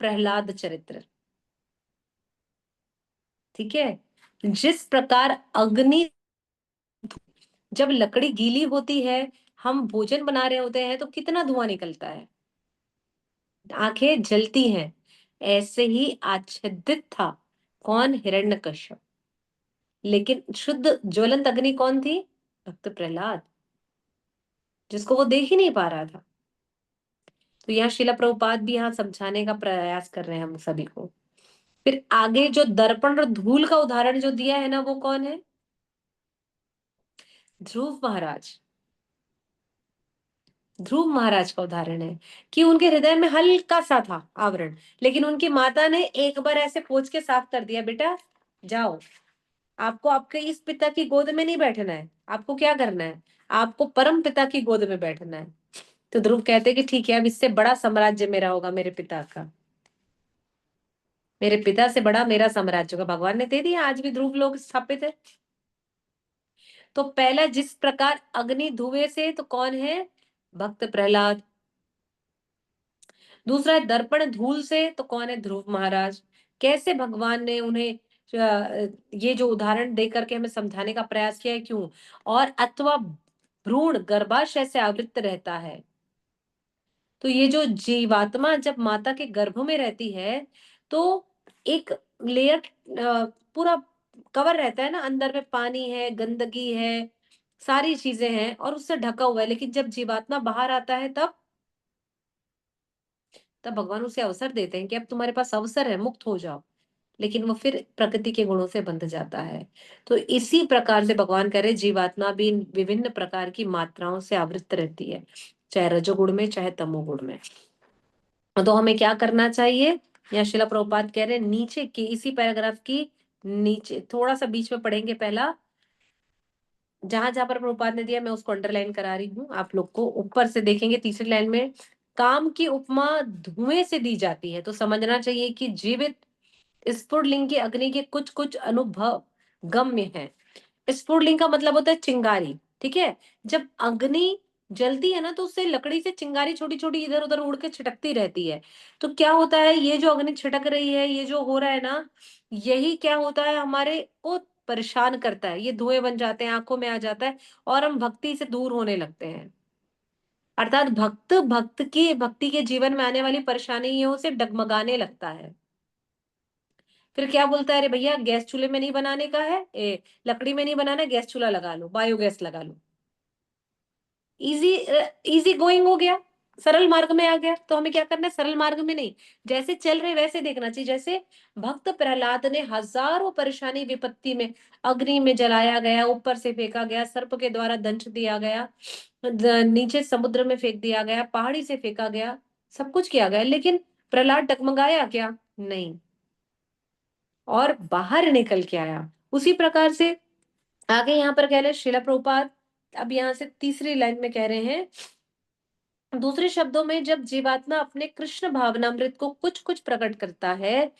प्रहलाद चरित्र। ठीक है, जिस प्रकार अग्नि, जब लकड़ी गीली होती है, हम भोजन बना रहे होते हैं तो कितना धुआं निकलता है, आंखें जलती हैं। ऐसे ही आच्छादित था कौन, हिरण्यकश्यप। लेकिन शुद्ध ज्वलंत अग्नि कौन थी, भक्त प्रहलाद, जिसको वो देख ही नहीं पा रहा था। तो यहाँ शिला प्रभुपाद भी यहाँ समझाने का प्रयास कर रहे हैं हम सभी को। फिर आगे जो दर्पण और धूल का उदाहरण जो दिया है ना, वो कौन है, ध्रुव महाराज। ध्रुव महाराज का उदाहरण है कि उनके हृदय में हल्का सा था आवरण, लेकिन उनकी माता ने एक बार ऐसे पोंछ के साफ कर दिया, बेटा जाओ, आपको आपके इस पिता की गोद में नहीं बैठना है, आपको क्या करना है, आपको परम पिता की गोद में बैठना है। तो ध्रुव कहते कि ठीक है, अब इससे बड़ा साम्राज्य मेरा होगा, मेरे पिता का, मेरे पिता से बड़ा मेरा साम्राज्य होगा। भगवान ने दे दिया, आज भी ध्रुव लोग स्थापित है। तो पहला, जिस प्रकार अग्नि धुएं से, तो कौन है, भक्त प्रहलाद। दूसरा है दर्पण धूल से, तो कौन है, ध्रुव महाराज। कैसे भगवान ने उन्हें ये जो उदाहरण दे करके हमें समझाने का प्रयास किया है, क्यों, और अथवा भ्रूण गर्भाशय से आवृत रहता है। तो ये जो जीवात्मा जब माता के गर्भ में रहती है तो एक लेयर पूरा कवर रहता है ना, अंदर में पानी है, गंदगी है, सारी चीजें हैं और उससे ढका हुआ है। लेकिन जब जीवात्मा बाहर आता है तब भगवान उसे अवसर देते हैं कि अब तुम्हारे पास अवसर है, मुक्त हो जाओ। लेकिन वो फिर प्रकृति के गुणों से बंध जाता है। तो इसी प्रकार से भगवान कह रहे जीवात्मा भी इन विभिन्न प्रकार की मात्राओं से आवृत रहती है। चाहे रजोगुण में चाहे तमोगुण में। तो हमें क्या करना चाहिए, या शिला प्रभुपाद कह रहे हैं नीचे के इसी पैराग्राफ की नीचे थोड़ा सा बीच में पढ़ेंगे, पहला जहां जहां पर प्रभुपाद ने दिया मैं उसको अंडरलाइन करा रही हूँ आप लोग को। ऊपर से देखेंगे तीसरी लाइन में काम की उपमा धुएं से दी जाती है, तो समझना चाहिए कि जीवित स्फुटलिंग की अग्नि के कुछ कुछ अनुभव गम्य है। स्फुटलिंग का मतलब होता है चिंगारी, ठीक है। जब अग्नि जलती है ना तो उससे लकड़ी से चिंगारी छोटी छोटी इधर उधर उड़ के छिटकती रहती है। तो क्या होता है, ये जो अग्नि छिटक रही है, ये जो हो रहा है ना, यही क्या होता है हमारे को परेशान करता है, ये धुएं बन जाते हैं, आंखों में आ जाता है और हम भक्ति से दूर होने लगते हैं। अर्थात भक्ति के जीवन में आने वाली परेशानियों से डगमगाने लगता है। फिर क्या बोलता है, अरे भैया गैस चूल्हे में नहीं बनाने का है, लकड़ी में नहीं बनाना है, गैस चूल्हा लगा लो, बायोगैस लगा लो। इजी इजी गोइंग हो गया, सरल मार्ग में आ गया। तो हमें क्या करना है, सरल मार्ग में नहीं, जैसे चल रहे वैसे देखना चाहिए। जैसे भक्त प्रहलाद ने हजारों परेशानी विपत्ति में अग्नि में जलाया गया, ऊपर से फेंका गया, सर्प के द्वारा दंश दिया गया, नीचे समुद्र में फेंक दिया गया, पहाड़ी से फेंका गया, सब कुछ किया गया, लेकिन प्रहलाद डगमगाया क्या? नहीं, और बाहर निकल के आया। उसी प्रकार से आगे यहाँ पर कह रहे शिला प्रभुपाद, अब यहाँ से तीसरी लाइन में कह रहे हैं, दूसरे शब्दों में जब जीवात्मा अपने कृष्ण भावनामृत को कुछ कुछ प्रकट करता है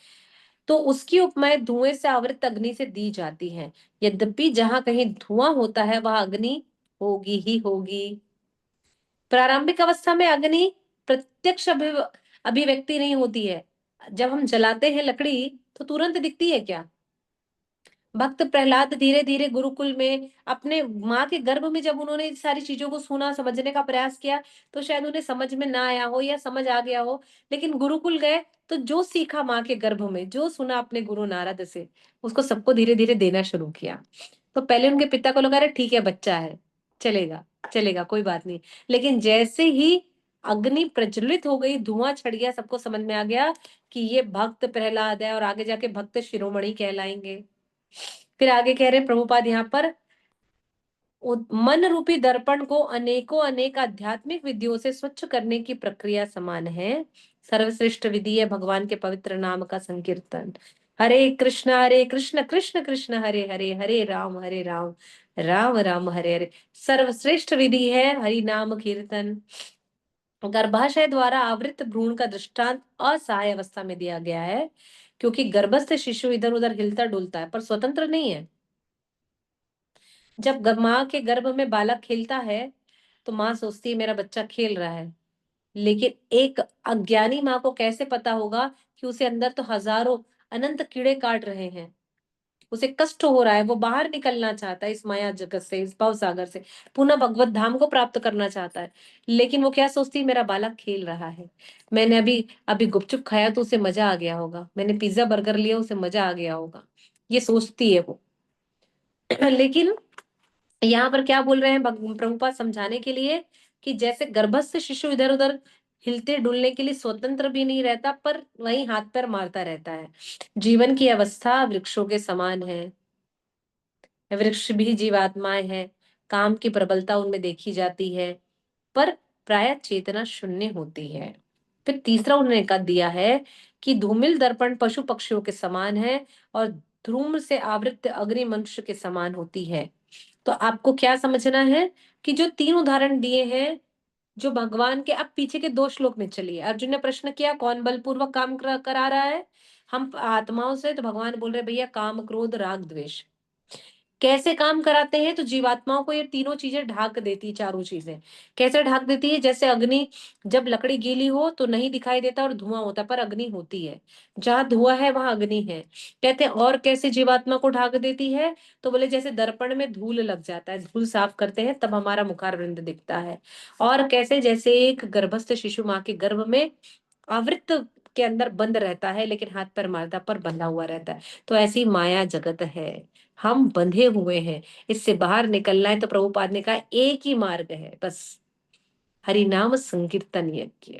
तो उसकी उपमाएं धुएं से आवृत अग्नि से दी जाती हैं। यद्यपि जहां कहीं धुआं होता है वहां अग्नि होगी ही होगी। प्रारंभिक अवस्था में अग्नि प्रत्यक्ष अभिव्यक्ति नहीं होती है। जब हम जलाते हैं लकड़ी तो तुरंत दिखती है क्या? भक्त प्रहलाद धीरे धीरे गुरुकुल में अपने माँ के गर्भ में जब उन्होंने इस सारी चीजों को सुना, समझने का प्रयास किया, तो शायद उन्हें समझ में ना आया हो या समझ आ गया हो, लेकिन गुरुकुल गए तो जो सीखा माँ के गर्भ में, जो सुना अपने गुरु नारद से, उसको सबको धीरे धीरे देना शुरू किया। तो पहले उनके पिता को लगा रहा ठीक है बच्चा है, चलेगा चलेगा कोई बात नहीं, लेकिन जैसे ही अग्नि प्रज्वलित हो गई, धुआं छड़ गया, सबको समझ में आ गया कि ये भक्त प्रहलाद है और आगे जाके भक्त शिरोमणि कहलाएंगे। फिर आगे कह रहे प्रभुपाद यहाँ पर मन रूपी दर्पण को अनेकों अनेक आध्यात्मिक विधियों से स्वच्छ करने की प्रक्रिया समान है। सर्वश्रेष्ठ विधि है भगवान के पवित्र नाम का संकीर्तन। हरे कृष्ण कृष्ण कृष्ण हरे हरे, हरे राम राम राम हरे हरे। सर्वश्रेष्ठ विधि है हरि नाम कीर्तन। गर्भाशय द्वारा आवृत भ्रूण का दृष्टांत असहाय अवस्था में दिया गया है, क्योंकि गर्भस्थ शिशु इधर उधर हिलता डुलता है पर स्वतंत्र नहीं है। जब माँ के गर्भ में बालक खेलता है तो माँ सोचती है मेरा बच्चा खेल रहा है, लेकिन एक अज्ञानी माँ को कैसे पता होगा कि उसे अंदर तो हजारों अनंत कीड़े काट रहे हैं, उसे कष्ट हो रहा है, वो बाहर निकलना चाहता है इस माया जगत से, इस भव सागर से, पुनः भगवत धाम को प्राप्त करना चाहता है। लेकिन वो क्या सोचती है, मेरा बालक खेल रहा है, मैंने अभी अभी गुपचुप खाया तो उसे मजा आ गया होगा, मैंने पिज्जा बर्गर लिया उसे मजा आ गया होगा, ये सोचती है वो। लेकिन यहाँ पर क्या बोल रहे हैं प्रभुपाद समझाने के लिए कि जैसे गर्भस्थ शिशु इधर उधर हिलते डुलने के लिए स्वतंत्र भी नहीं रहता, पर वहीं हाथ पैर मारता रहता है। जीवन की अवस्था वृक्षों के समान है, वृक्ष भी जीवात्माएं हैं, काम की प्रबलता उनमें देखी जाती है, पर प्राय चेतना शून्य होती है। फिर तीसरा उन्होंने कहा दिया है कि धूमिल दर्पण पशु पक्षियों के समान है और धूम से आवृत अग्नि मनुष्य के समान होती है। तो आपको क्या समझना है कि जो तीन उदाहरण दिए हैं जो भगवान के, अब पीछे के दो श्लोक में चलिए। अर्जुन ने प्रश्न किया कौन बलपूर्वक काम करा रहा है हम आत्माओं से, तो भगवान बोल रहे भैया काम क्रोध राग द्वेष। कैसे काम कराते हैं, तो जीवात्माओं को ये तीनों चीजें ढाक देती है, चारों चीजें कैसे ढाक देती है, जैसे अग्नि जब लकड़ी गीली हो तो नहीं दिखाई देता और धुआं होता पर अग्नि होती है, जहां धुआं है वहां अग्नि है। कहते हैं और कैसे जीवात्मा को ढाक देती है, तो बोले जैसे दर्पण में धूल लग जाता है, धूल साफ करते हैं तब हमारा मुखारविंद दिखता है। और कैसे, जैसे एक गर्भस्थ शिशु माँ के गर्भ में आवृत के अंदर बंद रहता है लेकिन हाथ पैर मारता पर बंधा हुआ रहता है, तो ऐसी माया जगत है, हम बंधे हुए हैं, इससे बाहर निकलना है तो प्रभुपाद ने कहा एक ही मार्ग है बस, हरि नाम संकीर्तन यज्ञ।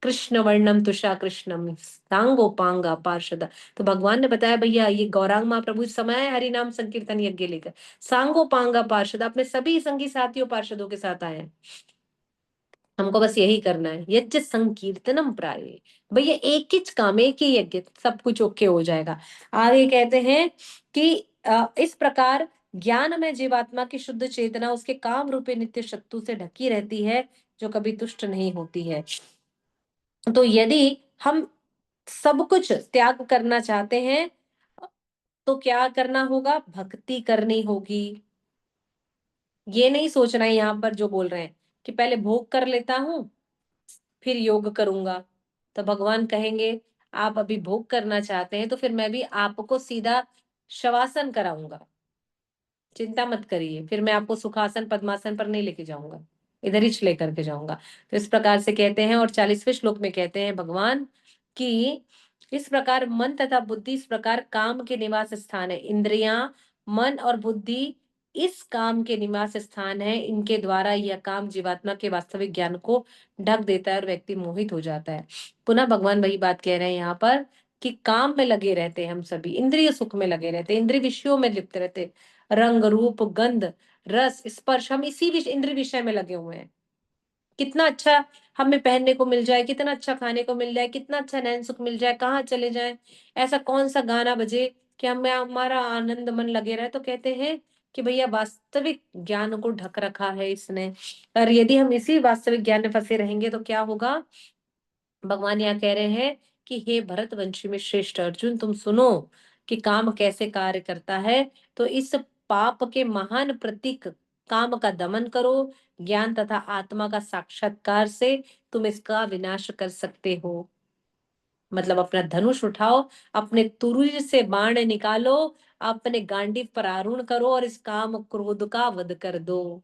कृष्ण वर्णम तुषा कृष्णम सांगोपांगा पार्षद। तो भगवान ने बताया भैया ये गौरांग महाप्रभु इस समय है हरि नाम संकीर्तन यज्ञ लेकर, सांगोपांगा पार्षद अपने सभी संगी साथियों पार्षदों के साथ आए हैं। हमको बस यही करना है, यज्ञ संकीर्तनम प्राय। भैया एक ही काम, एक ही यज्ञ, सब कुछ ओके हो जाएगा। आगे कहते हैं कि इस प्रकार ज्ञान में जीवात्मा की शुद्ध चेतना उसके काम रूपे नित्य शत्रु से ढकी रहती है, जो कभी तुष्ट नहीं होती है। तो यदि हम सब कुछ त्याग करना चाहते हैं तो क्या करना होगा? भक्ति करनी होगी। ये नहीं सोचना है यहाँ पर जो बोल रहे हैं कि पहले भोग कर लेता हूं फिर योग करूंगा। तो भगवान कहेंगे आप अभी भोग करना चाहते हैं तो फिर मैं भी आपको सीधा शवासन कराऊंगा, चिंता मत करिए, फिर मैं आपको सुखासन पद्मासन पर नहीं लेके जाऊंगा, इधर ही लेकर के जाऊंगा। तो इस प्रकार से कहते हैं। और 40वें श्लोक में कहते हैं भगवान कि इस प्रकार मन तथा बुद्धि इस प्रकार काम के निवास स्थान है। इंद्रियां, मन और बुद्धि इस काम के निवास स्थान है। इनके द्वारा यह काम जीवात्मा के वास्तविक ज्ञान को ढक देता है और व्यक्ति मोहित हो जाता है। पुनः भगवान वही बात कह रहे हैं यहाँ पर कि काम में लगे रहते हैं हम सभी, इंद्रिय सुख में लगे रहते हैं, इंद्रिय विषयों में लिप्त रहते हैं, रंग रूप गंध रस स्पर्श, हम इसी इंद्रिय विषय में लगे हुए हैं। कितना अच्छा हमें पहनने को मिल जाए, कितना अच्छा खाने को मिल जाए, कितना अच्छा नैन सुख मिल जाए, कहाँ चले जाए, ऐसा कौन सा गाना बजे कि हमें हमारा आनंद मन लगे रहे। तो कहते हैं कि भैया वास्तविक ज्ञान को ढक रखा है इसने, और यदि हम इसी वास्तविक ज्ञान में फंसे रहेंगे तो क्या होगा? भगवान यहाँ कह रहे हैं कि हे भरतवंशी में श्रेष्ठ अर्जुन, तुम सुनो कि काम कैसे कार्य करता है। तो इस पाप के महान प्रतीक काम का दमन करो, ज्ञान तथा आत्मा का साक्षात्कार से तुम इसका विनाश कर सकते हो। मतलब अपना धनुष उठाओ, अपने तुरुज से बाण निकालो, अपने गांडीव पर आरूढ़ करो और इस काम क्रोध का वध कर दो।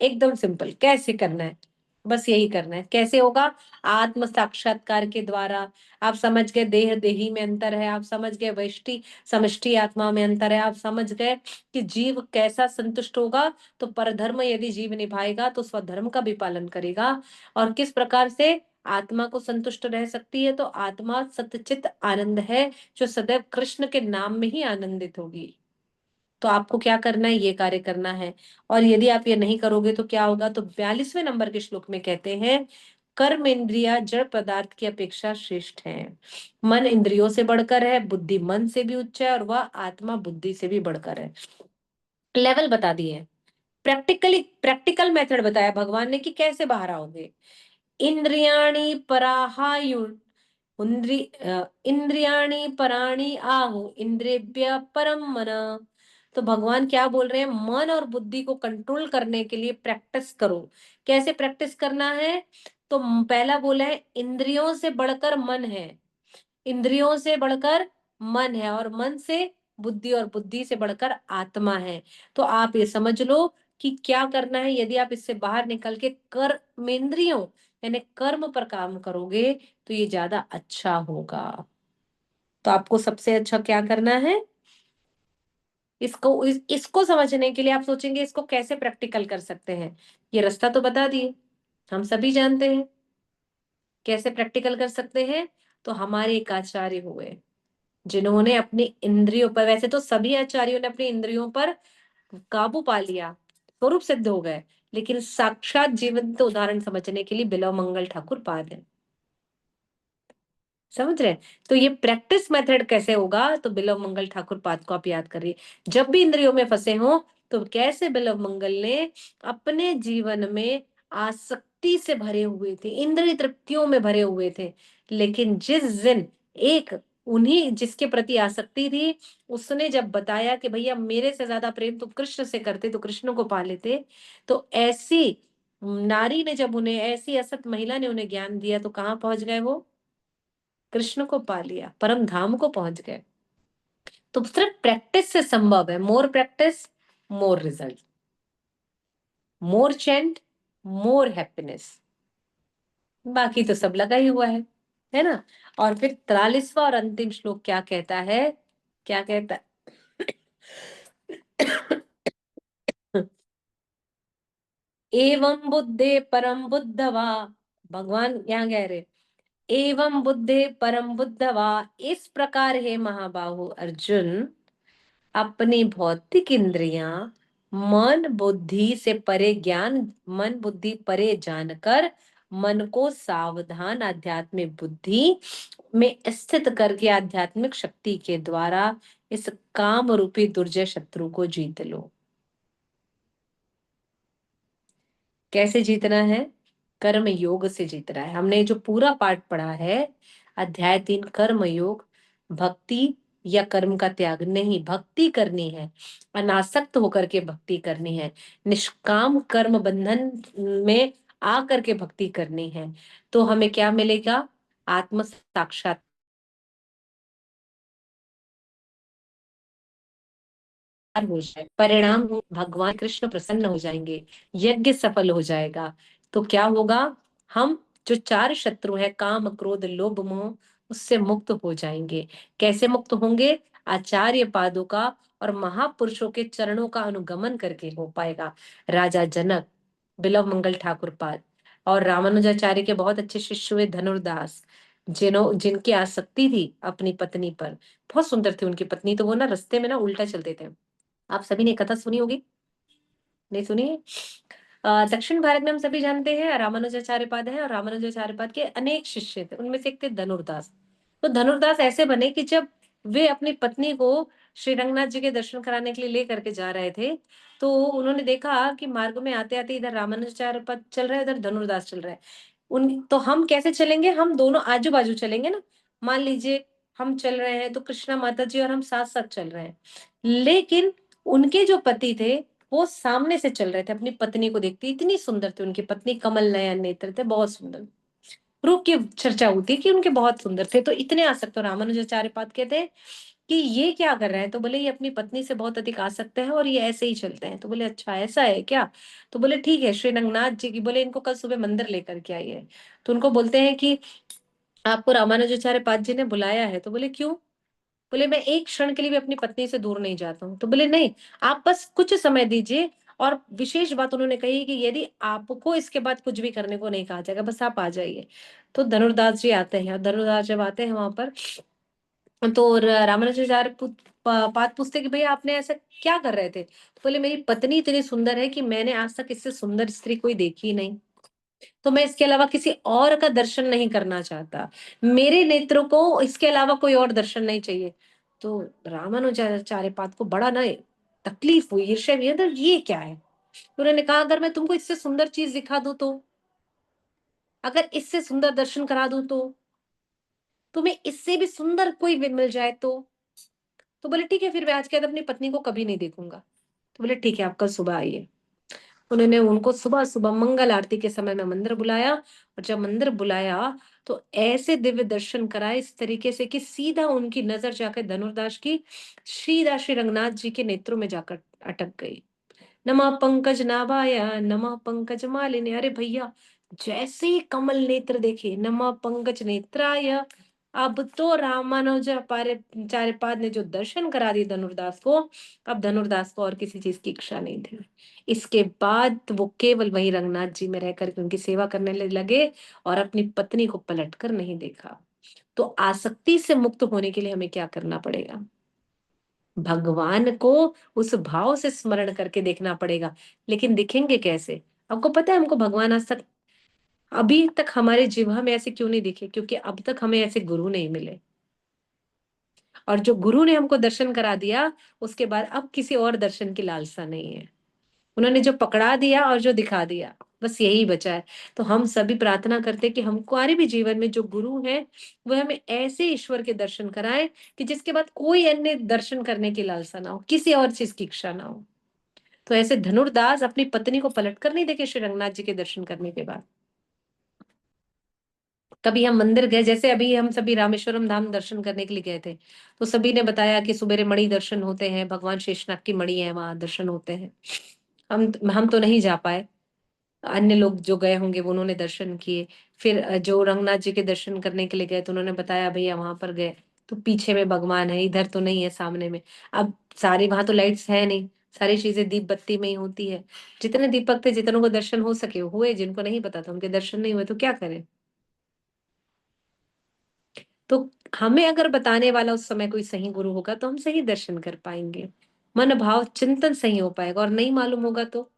एकदम सिंपल। कैसे करना है? बस यही करना है। कैसे होगा? आत्म साक्षात्कार के द्वारा। आप समझ गए देह देही में अंतर है, आप समझ गए व्यष्टि समष्टि आत्मा में अंतर है, आप समझ गए कि जीव कैसा संतुष्ट होगा। तो परधर्म यदि जीव निभाएगा तो स्वधर्म का भी पालन करेगा। और किस प्रकार से आत्मा को संतुष्ट रह सकती है? तो आत्मा सतचित आनंद है जो सदैव कृष्ण के नाम में ही आनंदित होगी। तो आपको क्या करना है? ये कार्य करना है। और यदि आप ये नहीं करोगे तो क्या होगा? तो 42वें नंबर के श्लोक में कहते हैं कर्म इंद्रिया जड़ पदार्थ की अपेक्षा श्रेष्ठ है। मन इंद्रियों से बढ़कर है, बुद्धि मन से भी उच्च है, और वह आत्मा बुद्धि से भी बढ़कर है। लेवल बता दिए, प्रैक्टिकल मेथड बताया भगवान ने कि कैसे बाहर आओगे। इंद्रियाणि पराहायु इंद्रियाणि पराणि आहु इंद्रियभ्य परम मन। तो भगवान क्या बोल रहे हैं? मन और बुद्धि को कंट्रोल करने के लिए प्रैक्टिस करो। कैसे प्रैक्टिस करना है? तो पहला बोला है इंद्रियों से बढ़कर मन है, इंद्रियों से बढ़कर मन है, और मन से बुद्धि, और बुद्धि से बढ़कर आत्मा है। तो आप ये समझ लो कि क्या करना है। यदि आप इससे बाहर निकल के कर्मेंद्रियों यानी कर्म पर काम करोगे तो ये ज्यादा अच्छा होगा। तो आपको सबसे अच्छा क्या करना है? इसको समझने के लिए आप सोचेंगे इसको कैसे प्रैक्टिकल कर सकते हैं। ये रास्ता तो बता दिए, हम सभी जानते हैं कैसे प्रैक्टिकल कर सकते हैं। तो हमारे एक आचार्य हुए जिन्होंने अपनी इंद्रियों पर, वैसे तो सभी आचार्यों ने अपनी इंद्रियों पर काबू पा लिया, स्वरूप सिद्ध हो गए, लेकिन साक्षात जीवंत उदाहरण समझने के लिए बिलव मंगल ठाकुर पाद है। समझ रहे हैं? तो ये प्रैक्टिस मेथड कैसे होगा? तो बिलव मंगल ठाकुर पाद को आप याद करिए। जब भी इंद्रियों में फंसे हो तो कैसे बिलव मंगल ने अपने जीवन में आसक्ति से भरे हुए थे, इंद्रिय तृप्तियों में भरे हुए थे, लेकिन जिस दिन एक उन्हीं जिसके प्रति आसक्ति थी उसने जब बताया कि भैया मेरे से ज्यादा प्रेम तो कृष्ण से करते तो कृष्ण को पा लेते, तो ऐसी नारी ने जब उन्हें, ऐसी असत महिला ने उन्हें ज्ञान दिया तो कहाँ पहुंच गए वो? कृष्ण को पा लिया, परम धाम को पहुंच गए। तो सिर्फ प्रैक्टिस से संभव है। मोर प्रैक्टिस मोर रिजल्ट, मोर चैंट मोर हैप्पीनेस। बाकी तो सब लगा ही हुआ है ना। और फिर 43वां और अंतिम श्लोक क्या कहता है? क्या कहता है? एवं बुद्धे परम बुद्धवा भगवान यहाँ कह रहे एवं बुद्धे परम बुद्धवा, इस प्रकार है महाबाहु अर्जुन, अपनी भौतिक इंद्रियां मन बुद्धि से परे ज्ञान, मन बुद्धि परे जानकर मन को सावधान आध्यात्मिक बुद्धि में स्थित करके आध्यात्मिक शक्ति के द्वारा इस काम रूपी दुर्जय शत्रु को जीत लो। कैसे जीतना है? कर्म योग से जीतना है। हमने जो पूरा पाठ पढ़ा है अध्याय 3 कर्म योग, भक्ति या कर्म का त्याग नहीं, भक्ति करनी है, अनासक्त होकर के भक्ति करनी है, निष्काम कर्म बंधन में आकर के भक्ति करनी है। तो हमें क्या मिलेगा? आत्म साक्षात हो जाए, परिणाम भगवान कृष्ण प्रसन्न हो जाएंगे, यज्ञ सफल हो जाएगा। तो क्या होगा? हम जो 4 शत्रु है काम क्रोध लोभ मोह, उससे मुक्त हो जाएंगे। कैसे मुक्त होंगे? आचार्य पादों का और महापुरुषों के चरणों का अनुगमन करके हो पाएगा। राजा जनक, बिलव मंगल ठाकुर पाद और रामानुजाचार्य के बहुत अच्छे शिष्य हुए धनुर्दास, जिनकी आसक्ति थी अपनी पत्नी पर, बहुत सुंदर थी उनकी पत्नी, तो वो ना रास्ते में ना उल्टा चलते थे। आप सभी ने कथा सुनी होगी, नहीं सुनी है? दक्षिण भारत में हम सभी जानते हैं रामानुजाचार्य पाद है, और रामानुजाचार्य पाद के अनेक शिष्य थे, उनमें से एक थे धनुर्दास। तो धनुर्दास ऐसे बने कि जब वे अपनी पत्नी को श्री रंगनाथ जी के दर्शन कराने के लिए ले करके जा रहे थे, तो उन्होंने देखा कि मार्ग में आते आते इधर रामानुजाचार्य पाद चल रहा है, इधर धनुर्दास चल रहा है। तो हम कैसे चलेंगे? हम दोनों आजू बाजू चलेंगे ना। मान लीजिए हम चल रहे हैं तो कृष्णा माता जी और हम साथ साथ चल रहे हैं, लेकिन उनके जो पति थे वो सामने से चल रहे थे, अपनी पत्नी को देखते, इतनी सुंदर थी उनकी पत्नी, कमल नयन नेत्र थे, बहुत सुंदर। रूप की चर्चा होती है कि उनके बहुत सुंदर थे, तो इतने आसक्त। तो रामानुजाचार्य पाद कहते हैं कि ये क्या कर रहे हैं? तो बोले ये अपनी पत्नी से बहुत अधिक आसक्त है और ये ऐसे ही चलते हैं। तो बोले अच्छा ऐसा है क्या? तो बोले ठीक है, श्री रंगनाथ जी की, बोले इनको कल सुबह मंदिर लेकर के आइए। तो उनको बोलते हैं कि आपको रामानुजाचार्य पाद जी ने बुलाया है। तो बोले क्यों? बोले मैं एक क्षण के लिए भी अपनी पत्नी से दूर नहीं जाता हूँ। तो बोले नहीं, आप बस कुछ समय दीजिए। और विशेष बात उन्होंने कही कि यदि आपको इसके बाद कुछ भी करने को नहीं कहा जाएगा, बस आप आ जाइए। तो धनुर्दास जी आते हैं, और धनुर्दास जब आते हैं वहां पर, तो रामानुजाचार्य पाद पूछते कि भैया आपने ऐसा क्या कर रहे थे? तो बोले मेरी पत्नी इतनी सुंदर है कि मैंने आज तक इससे सुंदर स्त्री कोई देखी नहीं, तो मैं इसके अलावा किसी और का दर्शन नहीं करना चाहता, मेरे नेत्रों को इसके अलावा कोई और दर्शन नहीं चाहिए। तो रामानुजाचार्य पाद को बड़ा ना तकलीफ हुई, ईर्ष्या हुई, तो ये क्या है? तो उन्होंने कहा अगर मैं तुमको इससे सुंदर चीज दिखा दूं तो, अगर इससे सुंदर दर्शन करा दूं तो, तुम्हें इससे भी सुंदर कोई मिल जाए तो बोले ठीक है, फिर मैं आज के बाद अपनी पत्नी को कभी नहीं देखूंगा। तो बोले ठीक है, आप कल सुबह आइए। उन्होंने उनको सुबह सुबह मंगल आरती के समय में मंदिर बुलाया, और जब मंदिर बुलाया तो ऐसे दिव्य दर्शन कराए इस तरीके से कि सीधा उनकी नजर जाकर धनुर्दास की सीधा श्री रंगनाथ जी के नेत्रों में जाकर अटक गई। नमः पंकज नाभाय नमः पंकज मालिनी। अरे भैया, जैसे ही कमल नेत्र देखे, नमः पंकज नेत्राय, अब तो रामानुजाचार्य पाद ने जो दर्शन करा दिए धनुर्दास को, अब धनुर्दास को और किसी चीज की इच्छा नहीं थी। इसके बाद वो केवल वही रंगनाथ जी में रह करके उनकी सेवा करने लगे, और अपनी पत्नी को पलट कर नहीं देखा। तो आसक्ति से मुक्त होने के लिए हमें क्या करना पड़ेगा? भगवान को उस भाव से स्मरण करके देखना पड़ेगा। लेकिन दिखेंगे कैसे? आपको पता है हमको भगवान आज तक, अभी तक हमारे जीवन में ऐसे क्यों नहीं दिखे? क्योंकि अब तक हमें ऐसे गुरु नहीं मिले, और जो गुरु ने हमको दर्शन करा दिया उसके बाद अब किसी और दर्शन की लालसा नहीं है। उन्होंने जो पकड़ा दिया और जो दिखा दिया, बस यही बचा है। तो हम सभी प्रार्थना करते हैं कि हमारे भी जीवन में जो गुरु हैं वो हमें ऐसे ईश्वर के दर्शन कराएं कि जिसके बाद कोई अन्य दर्शन करने की लालसा ना हो, किसी और चीज की इच्छा ना हो। तो ऐसे धनुर्दास अपनी पत्नी को पलट कर नहीं देखे श्री रंगनाथ जी के दर्शन करने के बाद। कभी हम मंदिर गए, जैसे अभी हम सभी रामेश्वरम धाम दर्शन करने के लिए गए थे, तो सभी ने बताया कि सुबेरे मणि दर्शन होते हैं, भगवान शेषनाग की मणि है, वहां दर्शन होते हैं। हम तो नहीं जा पाए, अन्य लोग जो गए होंगे वो उन्होंने दर्शन किए। फिर जो रंगनाथ जी के दर्शन करने के लिए गए तो उन्होंने बताया भैया वहां पर गए तो पीछे में भगवान है, इधर तो नहीं है सामने में। अब सारे वहां तो लाइट्स है नहीं, सारी चीजें दीप बत्ती में ही होती है। जितने दीपक थे जितनों को दर्शन हो सके हुए, जिनको नहीं पता था उनके दर्शन नहीं हुए तो क्या करें। तो हमें अगर बताने वाला उस समय कोई सही गुरु होगा तो हम सही दर्शन कर पाएंगे, मन भाव चिंतन सही हो पाएगा। और नहीं मालूम होगा तो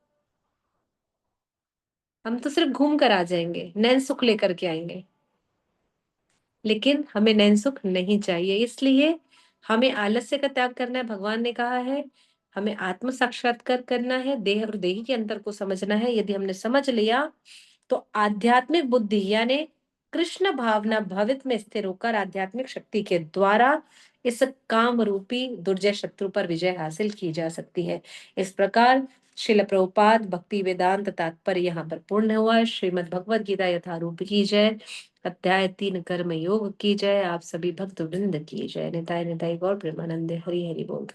हम तो सिर्फ घूम कर आ जाएंगे, नैन सुख लेकर के आएंगे। लेकिन हमें नैन सुख नहीं चाहिए, इसलिए हमें आलस्य का त्याग करना है। भगवान ने कहा है हमें आत्म साक्षात्कार करना है, देह और देही के अंतर को समझना है। यदि हमने समझ लिया तो आध्यात्मिक बुद्धि यानी कृष्ण भावना भवित में स्थिर होकर आध्यात्मिक शक्ति के द्वारा इस काम रूपी दुर्जय शत्रु पर विजय हासिल की जा सकती है। इस प्रकार श्रील प्रभुपाद भक्ति वेदांत तात्पर्य यहाँ पर पूर्ण हुआ। श्रीमद् भगवद गीता यथारूप की जय। अध्याय 3 कर्म योग की जय। आप सभी भक्त वृंद की जय। निताय निताय गौर प्रेमानंदे हरि हरि बोल।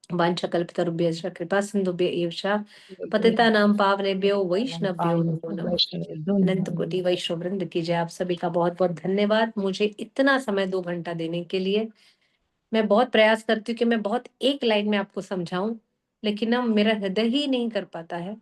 वाञ्छाकल्पतरुभ्यश्च कृपा सिन्धुभ्य एव च पतितानां पावनेभ्यो वैष्णवभ्यो नमो नमः। अनंत कोटि वैष्णव वृंद की जय। आप सभी का बहुत बहुत धन्यवाद मुझे इतना समय 2 घंटा देने के लिए। मैं बहुत प्रयास करती हूँ कि मैं बहुत एक लाइन में आपको समझाऊं, लेकिन ना मेरा हृदय ही नहीं कर पाता है।